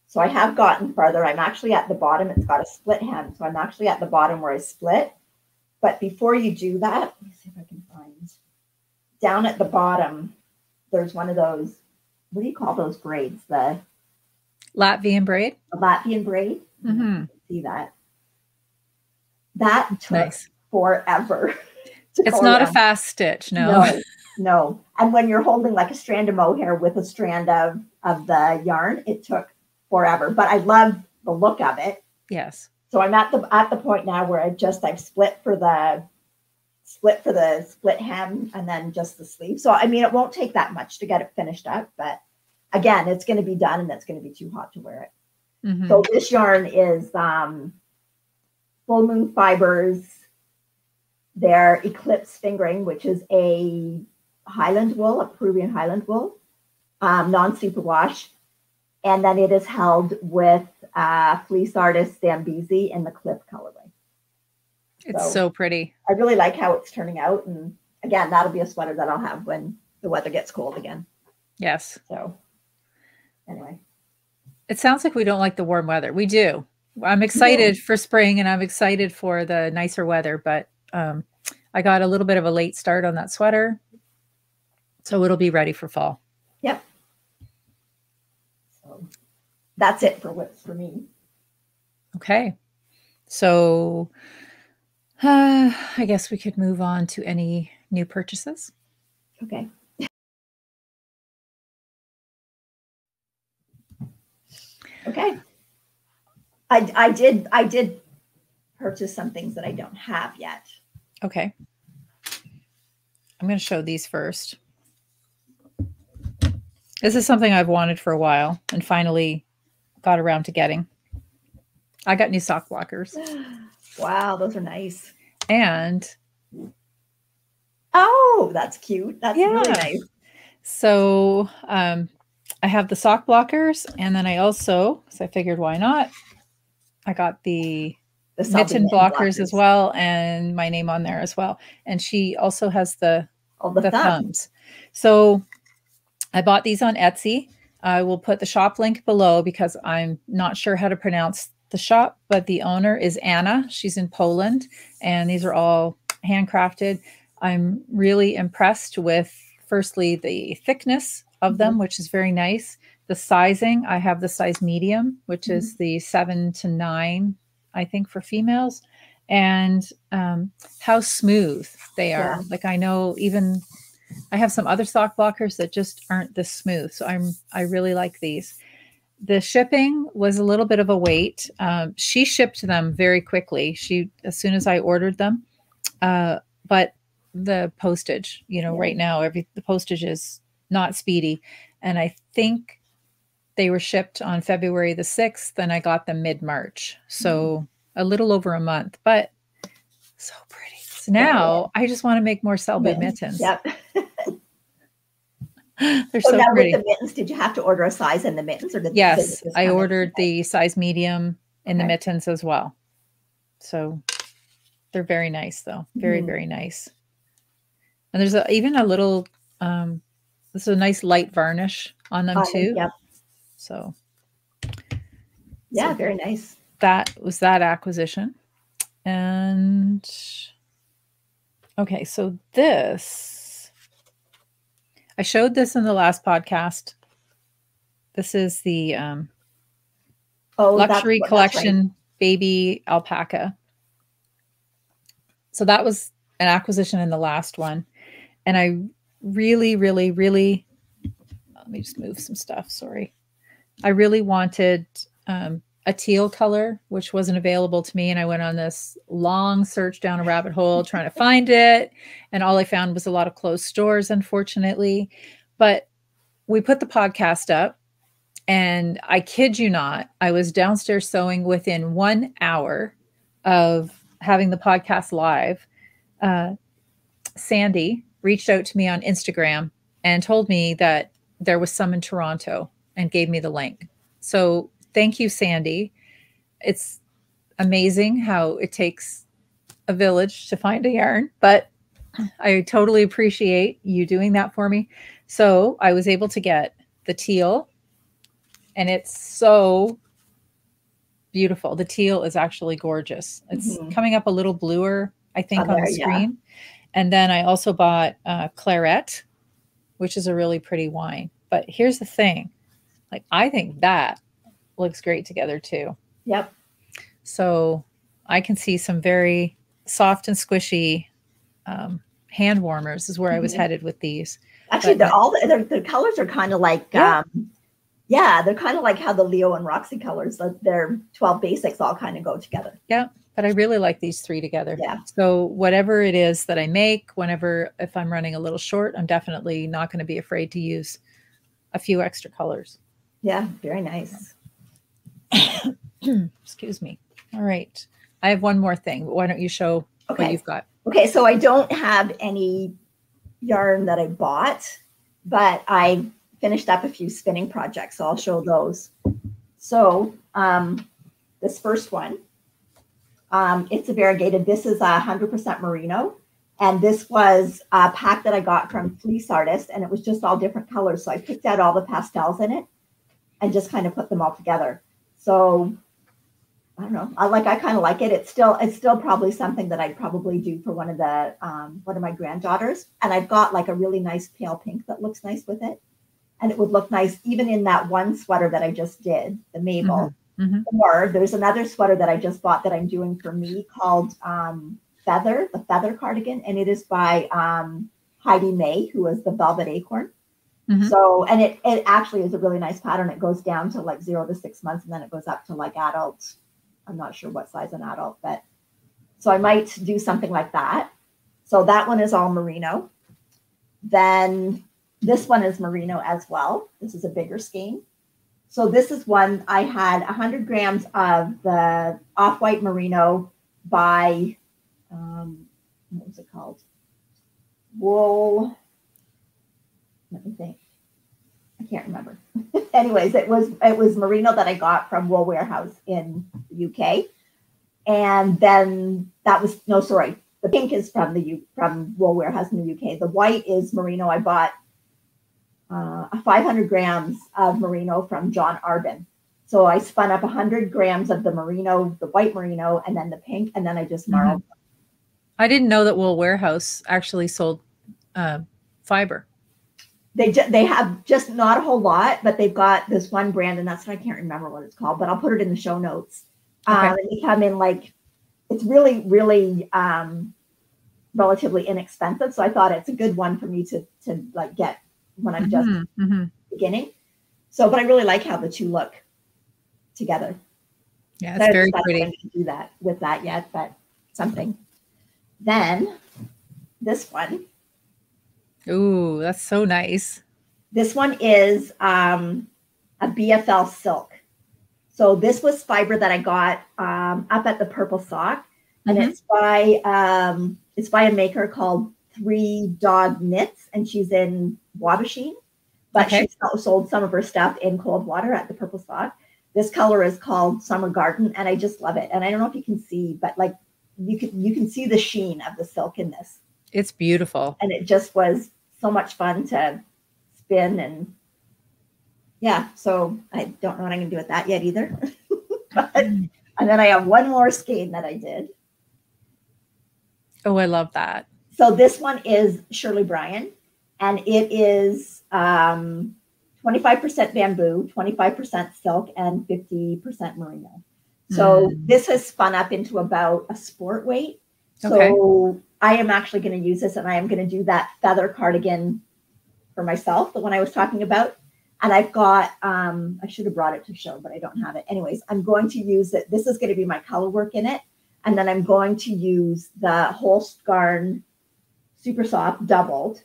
So I have gotten farther. I'm actually at the bottom. It's got a split hem. So I'm actually at the bottom where I split. But before you do that, let me see if I can find. Down at the bottom, there's one of those, what do you call those braids? The Latvian braid? A Latvian braid. Mm-hmm. See that? That took forever. It's not a fast stitch, No. And when you're holding like a strand of mohair with a strand of the yarn, it took forever. But I love the look of it. Yes. So I'm at the point now where I've split for the split hem and then just the sleeve. So I mean, it won't take that much to get it finished up, but again, it's going to be done, and it's going to be too hot to wear it. Mm-hmm. So this yarn is Full Moon Fibers, their Eclipse Fingering, which is a Highland wool, a Peruvian Highland wool, non-superwash. And then it is held with fleece artist Zambezi in the Cliff colorway. It's so pretty. I really like how it's turning out. And again, that'll be a sweater that I'll have when the weather gets cold again. Yes. So anyway. It sounds like we don't like the warm weather. We do. I'm excited for spring and I'm excited for the nicer weather, but I got a little bit of a late start on that sweater. So it'll be ready for fall. Yep. So that's it for me. Okay. So I guess we could move on to any new purchases. Okay. Okay. I did purchase some things that I don't have yet. Okay. I'm going to show these first. This is something I've wanted for a while and finally got around to getting. I got new sock blockers. Wow, those are nice. And oh, that's cute. That's really nice. So I have the sock blockers, and then I also, so I figured why not? I got the mitten blockers as well, and my name on there as well. And she also has the thumbs. So I bought these on Etsy. I will put the shop link below because I'm not sure how to pronounce the shop, but the owner is Anna. She's in Poland, and these are all handcrafted. I'm really impressed with, firstly, the thickness of them, which is very nice. The sizing, I have the size medium, which is the 7 to 9, I think, for females, and how smooth they are. Yeah. Like I know even I have some other sock blockers that just aren't this smooth. So I really like these. The shipping was a little bit of a wait. She shipped them very quickly. As soon as I ordered them, but the postage, right now, the postage is not speedy. And I think they were shipped on February the 6th, and I got them mid-March. So a little over a month, but so pretty. So now I just want to make more Selby mittens. Yep. They're so pretty. With the mittens, did you have to order a size in the mittens? Yes, I ordered the size medium in the mittens as well. So they're very nice, though. Very, very nice. And there's even a little, this is a nice light varnish on them too. Yep. So. Yeah, very nice. That was that acquisition. And okay, so this, I showed this in the last podcast. This is the luxury collection baby alpaca. So that was an acquisition in the last one. And I really, really, really, let me just move some stuff. Sorry. I really wanted a teal color, which wasn't available to me. And I went on this long search down a rabbit hole trying to find it. And all I found was a lot of closed stores, unfortunately. But we put the podcast up, and I kid you not, I was downstairs sewing within 1 hour of having the podcast live. Sandy reached out to me on Instagram and told me that there was some in Toronto and gave me the link. So thank you, Sandy. It's amazing how it takes a village to find a yarn, but I totally appreciate you doing that for me. So I was able to get the teal, and it's so beautiful. The teal is actually gorgeous. It's coming up a little bluer, I think, on the screen. Yeah. And then I also bought claret, which is a really pretty wine. But here's the thing. Like, I think that looks great together too. Yep. So I can see some very soft and squishy hand warmers is where I was headed with these. Actually, the colors are kind of like, they're kind of like how the Leo and Roxy colors, their 12 basics all kind of go together. Yeah. But I really like these three together. Yeah. So whatever it is that I make, if I'm running a little short, I'm definitely not going to be afraid to use a few extra colors. Yeah. Very nice. Excuse me. All right. I have one more thing. Why don't you show what you've got? Okay. So I don't have any yarn that I bought, but I finished up a few spinning projects, so I'll show those. So this first one, it's a variegated. This is 100% merino. And this was a pack that I got from Fleece Artist, and it was just all different colors. So I picked out all the pastels in it and just kind of put them all together. So I don't know. I kind of like it. It's still probably something that I'd probably do for one of my granddaughters. And I've got like a really nice pale pink that looks nice with it. And it would look nice even in that one sweater that I just did, the Mabel. Or there's another sweater that I just bought that I'm doing for me called the Feather cardigan, and it is by Heidi May, who is the Velvet Acorn. So, and it actually is a really nice pattern. It goes down to like 0 to 6 months, and then it goes up to like adult. I'm not sure what size an adult, but so I might do something like that. So that one is all merino. Then this one is merino as well. This is a bigger skein. So this is one I had 100 grams of the off-white merino by what was it called? Wool. Let me think. I can't remember. Anyways, it was merino that I got from Wool Warehouse in the UK. And then that was, no, sorry. The pink is from Wool Warehouse in the UK. The white is merino. I bought 500 grams of merino from John Arbin. So I spun up 100 grams of the merino, the white merino, and then the pink, and then I just marled. I didn't know that Wool Warehouse actually sold fiber. They have just not a whole lot, but they've got this one brand, and that's what I can't remember what it's called, but I'll put it in the show notes. Okay. And they come in like, it's really, really relatively inexpensive. So I thought it's a good one for me to like get when I'm just beginning. So, but I really like how the two look together. Yeah, it's very pretty. I didn't do that with that yet, but something. Then this one. Ooh, that's so nice. This one is a BFL silk. So this was fiber that I got up at the Purple Sock, and it's by a maker called Three Dog Knits, and she's in Wabashine, but she's sold some of her stuff in cold water at the Purple Sock. This color is called Summer Garden, and I just love it. And I don't know if you can see, but like you can see the sheen of the silk in this. It's beautiful. And it just was so much fun to spin. And yeah, so I don't know what I'm going to do with that yet either. And then I have one more skein that I did. Oh, I love that. So this one is Shirley Bryan, and it is 25% bamboo, 25% silk, and 50% merino. So this has spun up into about a sport weight. So I am actually going to use this, and I am going to do that feather cardigan for myself, the one I was talking about. And I've got, I should have brought it to show, but I don't have it. Anyways, I'm going to use it. This is going to be my color work in it. And then I'm going to use the Holst Garn Super Soft doubled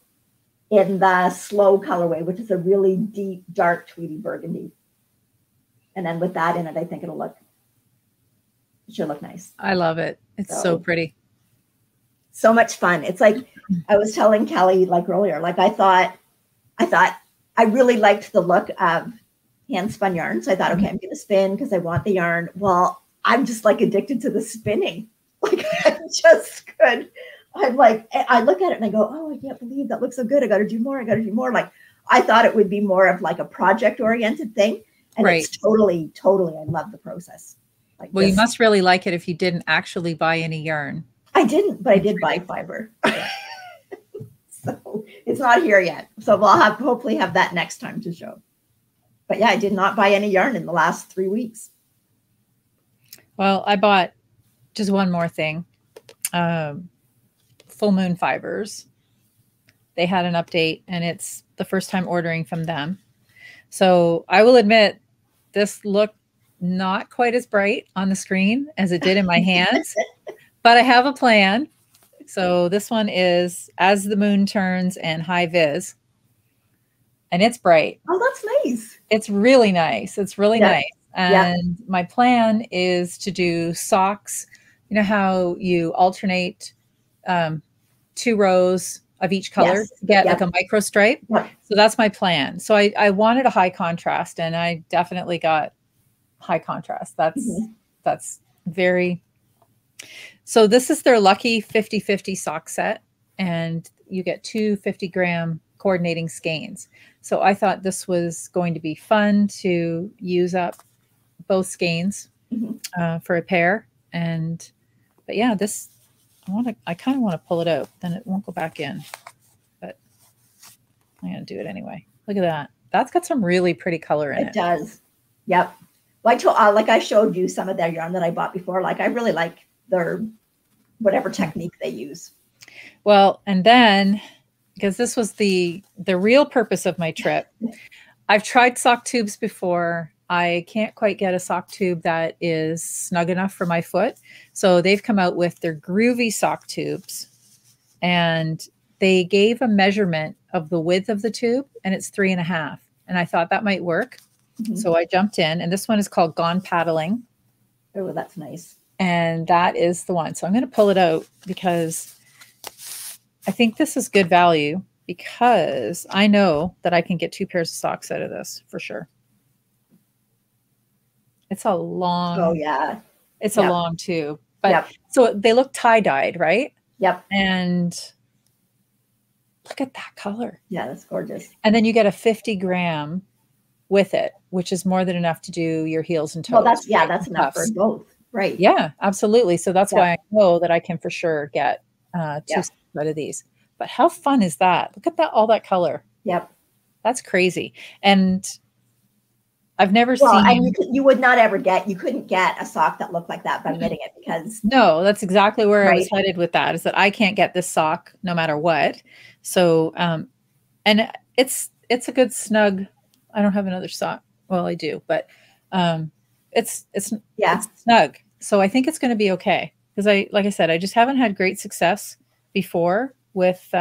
in the slow colorway, which is a really deep, dark Tweedy burgundy. And then with that in it, I think it should look nice. I love it. It's so pretty. So much fun. It's like I was telling Kelly like earlier, like I thought I really liked the look of hand spun yarn. So I thought, okay, I'm going to spin because I want the yarn. Well, I'm just like addicted to the spinning. Like I just could. I'm like, I look at it and I go, oh, I can't believe that looks so good. I got to do more. I got to do more. Like I thought it would be more of like a project oriented thing. And it's totally, I love the process. Like well, you must really like it if you didn't actually buy any yarn. I didn't, but I did buy fiber. So it's not here yet. So we'll hopefully have that next time to show. But yeah, I did not buy any yarn in the last 3 weeks. Well, I bought just one more thing. Full Moon Fibers. They had an update, and it's the first time ordering from them. So I will admit this looked not quite as bright on the screen as it did in my hands, but I have a plan. So this one is As the Moon Turns and High Vis, and it's bright. Oh, that's nice. It's really nice. It's really nice. And my plan is to do socks. You know how you alternate 2 rows of each color, Yes. to get like a micro stripe. Yep. So that's my plan. So I wanted a high contrast, and I definitely got high contrast. That's very, so this is their lucky 50-50 sock set, and you get two 50-gram coordinating skeins. So I thought this was going to be fun to use up both skeins for a pair. And but yeah, this I kind of want to pull it out, then it won't go back in, but I'm gonna do it anyway. Look at that. That's got some really pretty color in it. It does. Yep. Well, like I showed you some of their yarn that I bought before. Like I really like their whatever technique they use. Well, and then because this was the real purpose of my trip, I've tried sock tubes before. I can't quite get a sock tube that is snug enough for my foot. So they've come out with their groovy sock tubes, and they gave a measurement of the width of the tube, and it's 3.5. And I thought that might work. So I jumped in, and this one is called Gone Paddling. Oh, that's nice. And that is the one. So I'm going to pull it out because I think this is good value, because I know that I can get 2 pairs of socks out of this for sure. It's a long, oh yeah, it's a long tube, but so they look tie-dyed, right? Yep. And look at that color. Yeah, that's gorgeous. And then you get a 50-gram with it, which is more than enough to do your heels and toes. Well, that's that's enough for both, right? Yeah, absolutely. So that's why I know that I can for sure get 2 out of these. But how fun is that? Look at that, all that color. Yep, that's crazy. And I've never seen. And you would not ever get. You couldn't get a sock that looked like that by knitting it, because no, that's exactly where I was headed with that. Is that I can't get this sock no matter what. So, and it's a good snug. I don't have another sock. Well, I do, but it's snug. So I think it's going to be okay, because like I said, I just haven't had great success before with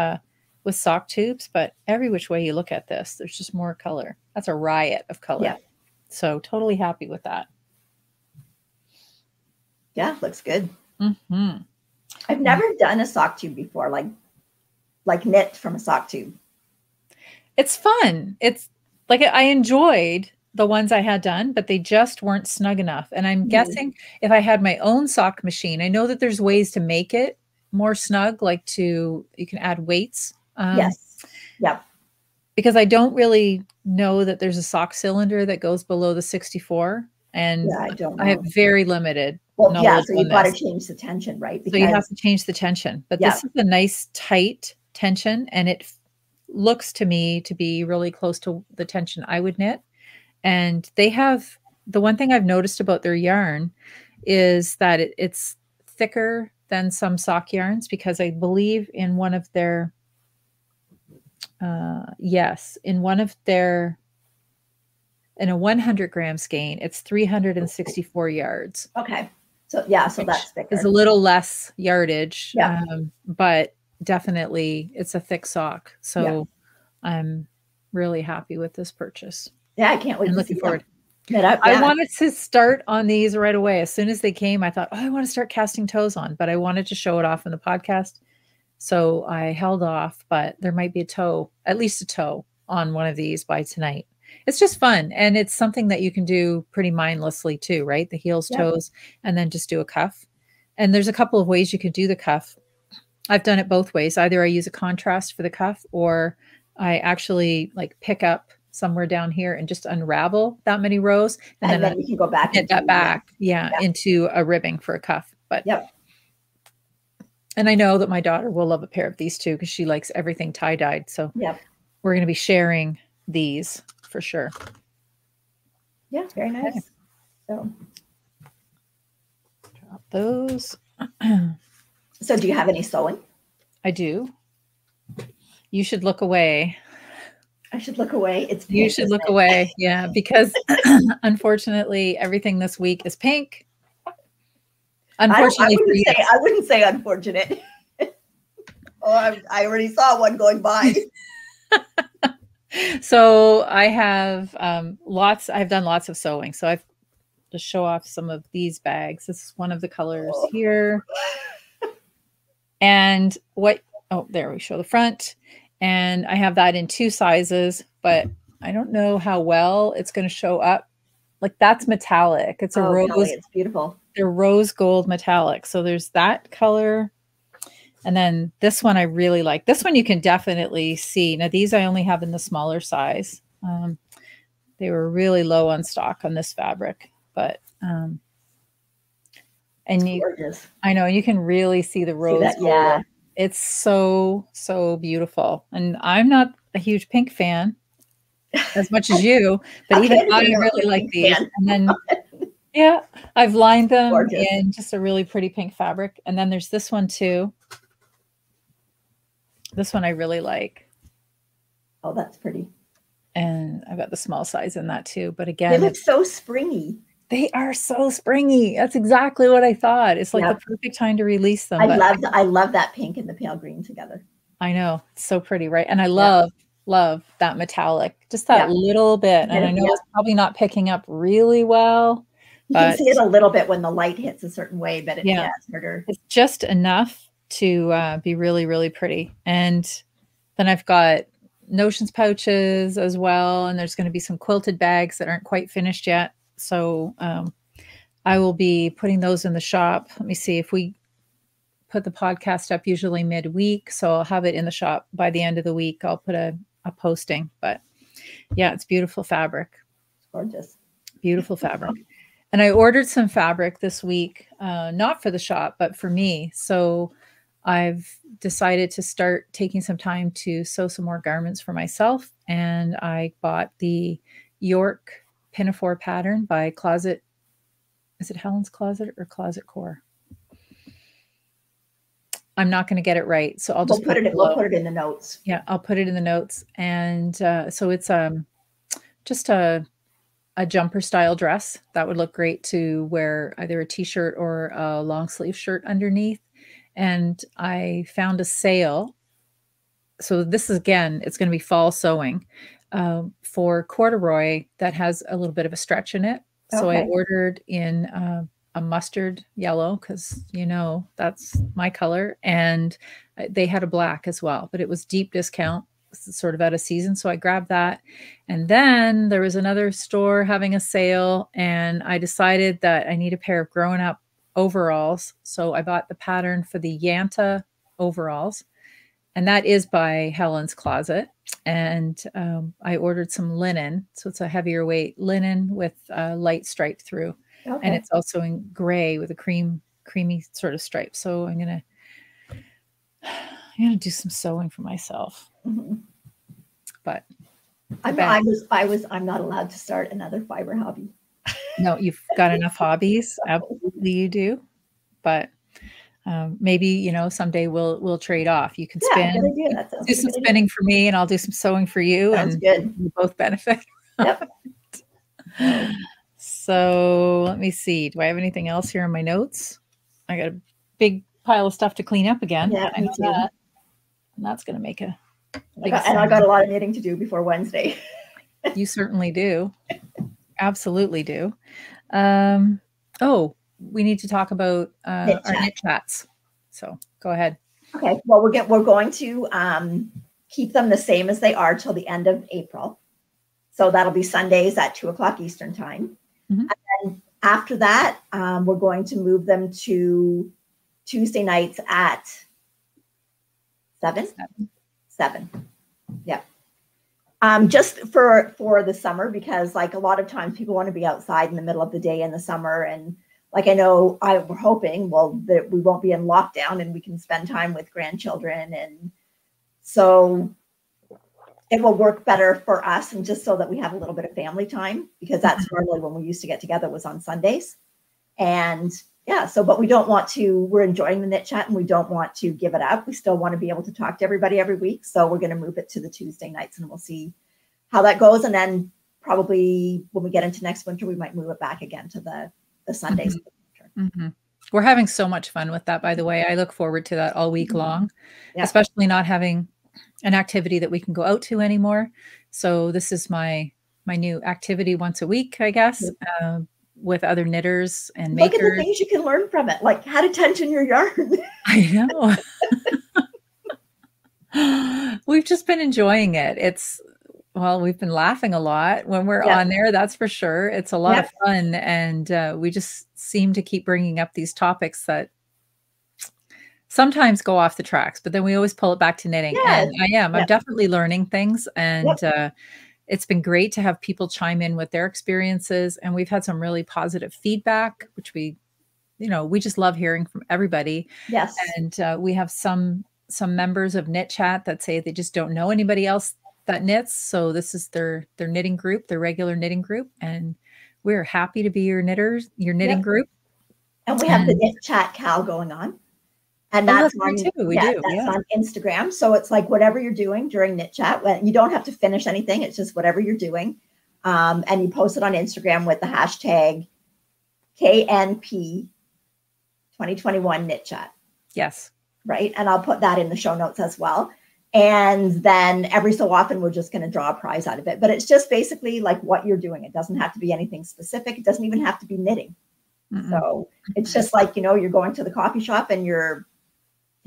sock tubes. But every which way you look at this, there's just more color. That's a riot of color. Yeah. So totally happy with that. Yeah, looks good. I've never done a sock tube before, like knit from a sock tube. It's fun. It's like I enjoyed the ones I had done, but they just weren't snug enough. And I'm guessing if I had my own sock machine, I know that there's ways to make it more snug, like you can add weights. Yes. Yep. Because I don't really know that there's a sock cylinder that goes below the 64. And I don't know. I have very limited knowledge. Yeah, so you've got to change the tension, right? Because, so you have to change the tension. But this is a nice tight tension, and it looks to me to be really close to the tension I would knit. And they have, the one thing I've noticed about their yarn is that it's thicker than some sock yarns, because I believe in one of their, in a 100-gram skein, it's 364 yards. Okay. So so that's thicker. It's a little less yardage, but definitely it's a thick sock. So I'm really happy with this purchase. Yeah, I can't wait. I'm looking forward. I wanted to start on these right away. As soon as they came, I thought, I want to start casting toes on, but I wanted to show it off in the podcast. So I held off, but there might be at least a toe on one of these by tonight. It's just fun. And it's something that you can do pretty mindlessly too, right? The heels, toes, and then just do a cuff. And there's a couple of ways you could do the cuff. I've done it both ways. Either I use a contrast for the cuff, or I actually pick up somewhere down here and just unravel that many rows. And then you can go back and get that back. Into a ribbing for a cuff. But and I know that my daughter will love a pair of these too, because she likes everything tie-dyed. So we're going to be sharing these for sure. Yeah, very nice. Okay. So drop those. So do you have any sewing? I do. You should look away. I should look away. It's pink, you should look away. Yeah, because unfortunately everything this week is pink. Unfortunately, I wouldn't say unfortunate. I already saw one going by. So I have I've done lots of sewing. So I've just show off some of these bags. This is one of the colors here. And what Oh, there we show the front. And I have that in 2 sizes, but I don't know how well it's going to show up. Like that's metallic. It's a rose. Kelly, it's beautiful. They're rose gold metallic. So there's that color. And then this one I really like. This one you can definitely see. Now these I only have in the smaller size. They were really low on stock on this fabric, but and gorgeous. I know you can really see the rose. See that, yeah. It's so, so beautiful. And I'm not a huge pink fan as much as you, but even I really like these. And then, yeah, I've lined them in just a really pretty pink fabric. And then there's this one too. This one I really like. Oh, that's pretty. And I've got the small size in that too. But again, they look so springy. They are so springy. That's exactly what I thought. It's like the perfect time to release them. I love that pink and the pale green together. I know. It's so pretty, right? And I love that metallic, just that little bit. And I know it's probably not picking up really well. You can see it a little bit when the light hits a certain way, but it's harder. It's just enough to be really, really pretty. And then I've got notions pouches as well. And there's going to be some quilted bags that aren't quite finished yet. So I will be putting those in the shop. Let me see if we put the podcast up usually midweek. So I'll have it in the shop by the end of the week. I'll put a posting, but yeah, it's beautiful fabric. It's gorgeous. Beautiful fabric. And I ordered some fabric this week, not for the shop, but for me. So I've decided to start taking some time to sew some more garments for myself. And I bought the York Pinafore pattern by Closet. Is it Helen's Closet or Closet Core? I'm not going to get it right. So I'll just we'll put it in the notes. Yeah, I'll put it in the notes. And so it's just a jumper style dress that would look great to wear either a t-shirt or a long sleeve shirt underneath. And I found a sale. So this is, again, it's going to be fall sewing. For corduroy that has a little bit of a stretch in it. So I ordered in a mustard yellow because, you know, that's my color. And they had a black as well, but it was deep discount, sort of out of season. So I grabbed that. And then there was another store having a sale and I decided that I need a pair of growing up overalls. So I bought the pattern for the Yanta overalls. And that is by Helen's Closet. And I ordered some linen. So it's a heavier weight linen with a light stripe through. And it's also in gray with a creamy sort of stripe. So I'm going to do some sewing for myself. Mm-hmm. But I'm not allowed to start another fiber hobby. No, you've got enough hobbies. Absolutely you do. But maybe, you know, someday we'll trade off. You can spin, do some spinning for me and I'll do some sewing for you. Sounds good. We both benefit. Yep. So let me see. Do I have anything else here in my notes? I got a big pile of stuff to clean up again. Yeah, me too. And that's going to make a big and I got a lot of knitting to do before Wednesday. You certainly do. Absolutely do. Oh, we need to talk about our knit chats. So go ahead. Okay. Well, we're going to keep them the same as they are till the end of April. So that'll be Sundays at 2:00 Eastern time. Mm-hmm. And after that, we're going to move them to Tuesday nights at 7. Yeah. Just for the summer, because like a lot of times people want to be outside in the middle of the day in the summer. And like, I know we're hoping, that we won't be in lockdown and we can spend time with grandchildren. And so it will work better for us, and just so that we have a little bit of family time, because that's normally when we used to get together was on Sundays. And yeah, but we don't want to, we're enjoying the knit chat and we don't want to give it up. We still want to be able to talk to everybody every week. So we're going to move it to the Tuesday nights and we'll see how that goes. And then probably when we get into next winter, we might move it back again to the Sundays. Mm-hmm. We're having so much fun with that, by the way. I look forward to that all week long, especially not having an activity that we can go out to anymore. So this is my new activity once a week, I guess, with other knitters and makers. Look at the things you can learn from it, like how to tension your yarn. I know. We've just been enjoying it. Well, we've been laughing a lot when we're on there. That's for sure. It's a lot of fun. And we just seem to keep bringing up these topics that sometimes go off the tracks, but then we always pull it back to knitting. And I'm definitely learning things. And it's been great to have people chime in with their experiences. And we've had some really positive feedback, which we just love hearing from everybody. Yes. And we have some members of Knit Chat that say they just don't know anybody else that knits. So this is their knitting group, their regular knitting group. And we're happy to be your knitting group. And we have the Knit Chat Cal going on. And that's on, that's on Instagram. So it's like whatever you're doing during Knit Chat, you don't have to finish anything. It's just whatever you're doing. And you post it on Instagram with the hashtag KNP 2021 Knit Chat. Yes. Right. And I'll put that in the show notes as well. And then every so often, we're just going to draw a prize out of it. But it's just basically like what you're doing. It doesn't have to be anything specific. It doesn't even have to be knitting. So it's just like, you're going to the coffee shop and you're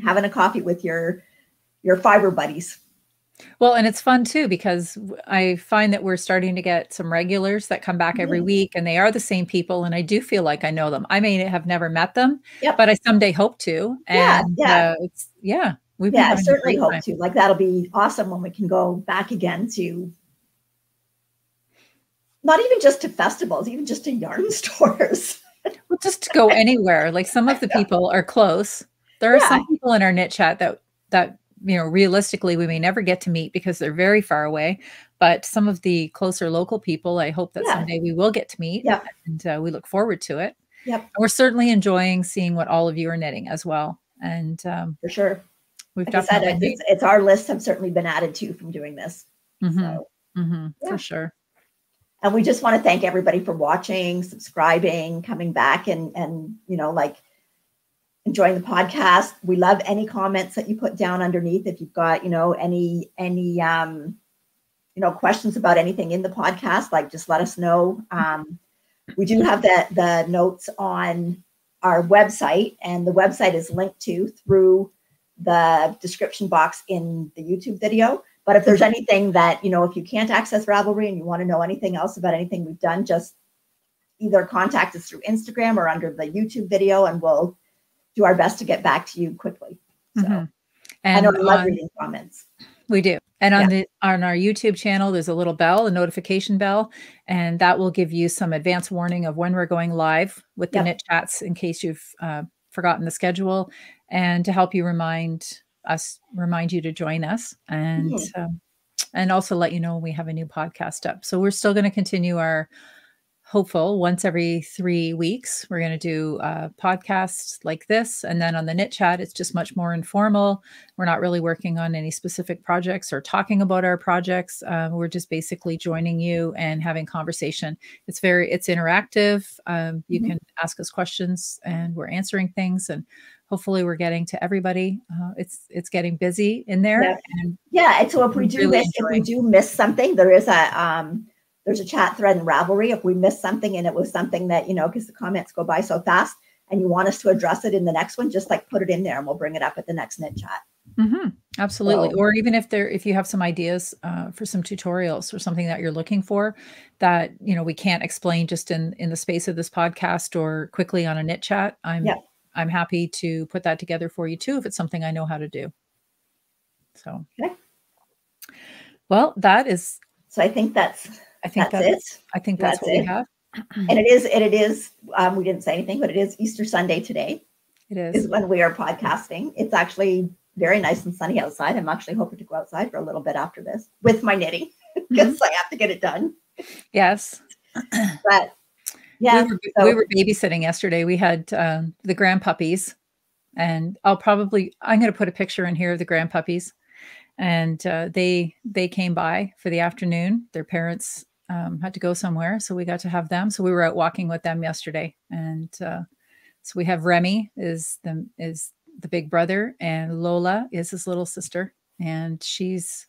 having a coffee with your fiber buddies. Well, and it's fun too, because I find that we're starting to get some regulars that come back every week, and they are the same people. And I do feel like I know them. I may have never met them, but I someday hope to. And I certainly hope to. Like, that'll be awesome when we can go back again to not even just to festivals, even just to yarn stores. Well, just to go anywhere. Like, some of the people are close. There are some people in our Knit Chat that realistically we may never get to meet because they're very far away. But some of the closer local people, I hope that someday we will get to meet. And we look forward to it. And we're certainly enjoying seeing what all of you are knitting as well. And for sure. We've definitely it's our lists have certainly been added to from doing this. For sure. And we just want to thank everybody for watching, subscribing, coming back and enjoying the podcast. We love any comments that you put down underneath. If you've got, any questions about anything in the podcast, like, just let us know. We do have the notes on our website, and the website is linked to through the description box in the YouTube video. But if there's anything that, if you can't access Ravelry and you want to know anything else about anything we've done, just either contact us through Instagram or under the YouTube video, and we'll do our best to get back to you quickly. So, and I know we love reading comments. We do. And on our YouTube channel, there's a little bell, a notification bell, and that will give you some advance warning of when we're going live with the Knit Chats, in case you've forgotten the schedule, and to help you remind you to join us, and also let you know when we have a new podcast up. So we're still going to continue our hopeful once every 3 weeks. We're going to do podcasts like this. And then on the Knit Chat, it's just much more informal. We're not really working on any specific projects or talking about our projects. We're just basically joining you and having conversation. It's interactive. You can ask us questions and we're answering things, and hopefully we're getting to everybody. It's getting busy in there. And so if we do miss something, there's a chat thread in Ravelry. If we miss something and it was something that, because the comments go by so fast and you want us to address it in the next one, just put it in there and we'll bring it up at the next Knit Chat. Absolutely. Or even if you have some ideas for some tutorials or something that you're looking for that, we can't explain just in the space of this podcast or quickly on a Knit Chat, I'm happy to put that together for you too, if it's something I know how to do. So, well, so I think that's it. I think that's what we have. And it is, we didn't say anything, but it is Easter Sunday today. It is when we are podcasting. It's actually very nice and sunny outside. I'm actually hoping to go outside for a little bit after this with my knitting, because I have to get it done. Yes. But we were babysitting yesterday. We had the grandpuppies, and I'm going to put a picture in here of the grandpuppies. And they came by for the afternoon. Their parents had to go somewhere, so we got to have them. So we were out walking with them yesterday. And so we have Remy is the big brother, and Lola is his little sister. And she's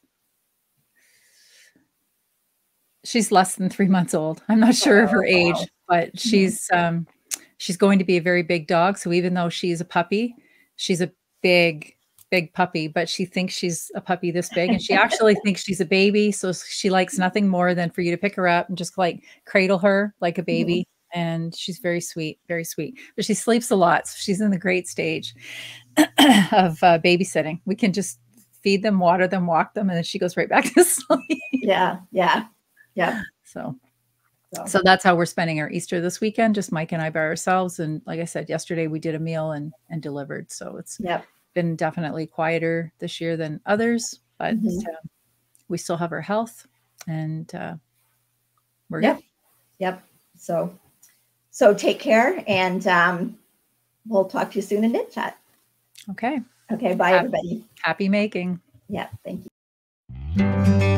less than 3 months old. I'm not sure of her age, but she's going to be a very big dog. So even though she's a puppy, she's a big big puppy, but she thinks she's a puppy this big, and she actually thinks she's a baby. So she likes nothing more than for you to pick her up and just like cradle her like a baby. And she's very sweet, but she sleeps a lot. So she's in the great stage of babysitting. We can just feed them, water them, walk them, and then she goes right back to sleep. Yeah. So that's how we're spending our Easter this weekend, just Mike and I by ourselves. And like I said, yesterday we did a meal and delivered. So it's been definitely quieter this year than others, but we still have our health, and we're good. Yep. So take care, and we'll talk to you soon in Knit Chat. Okay. Bye, everybody. Happy making. Yeah. Thank you.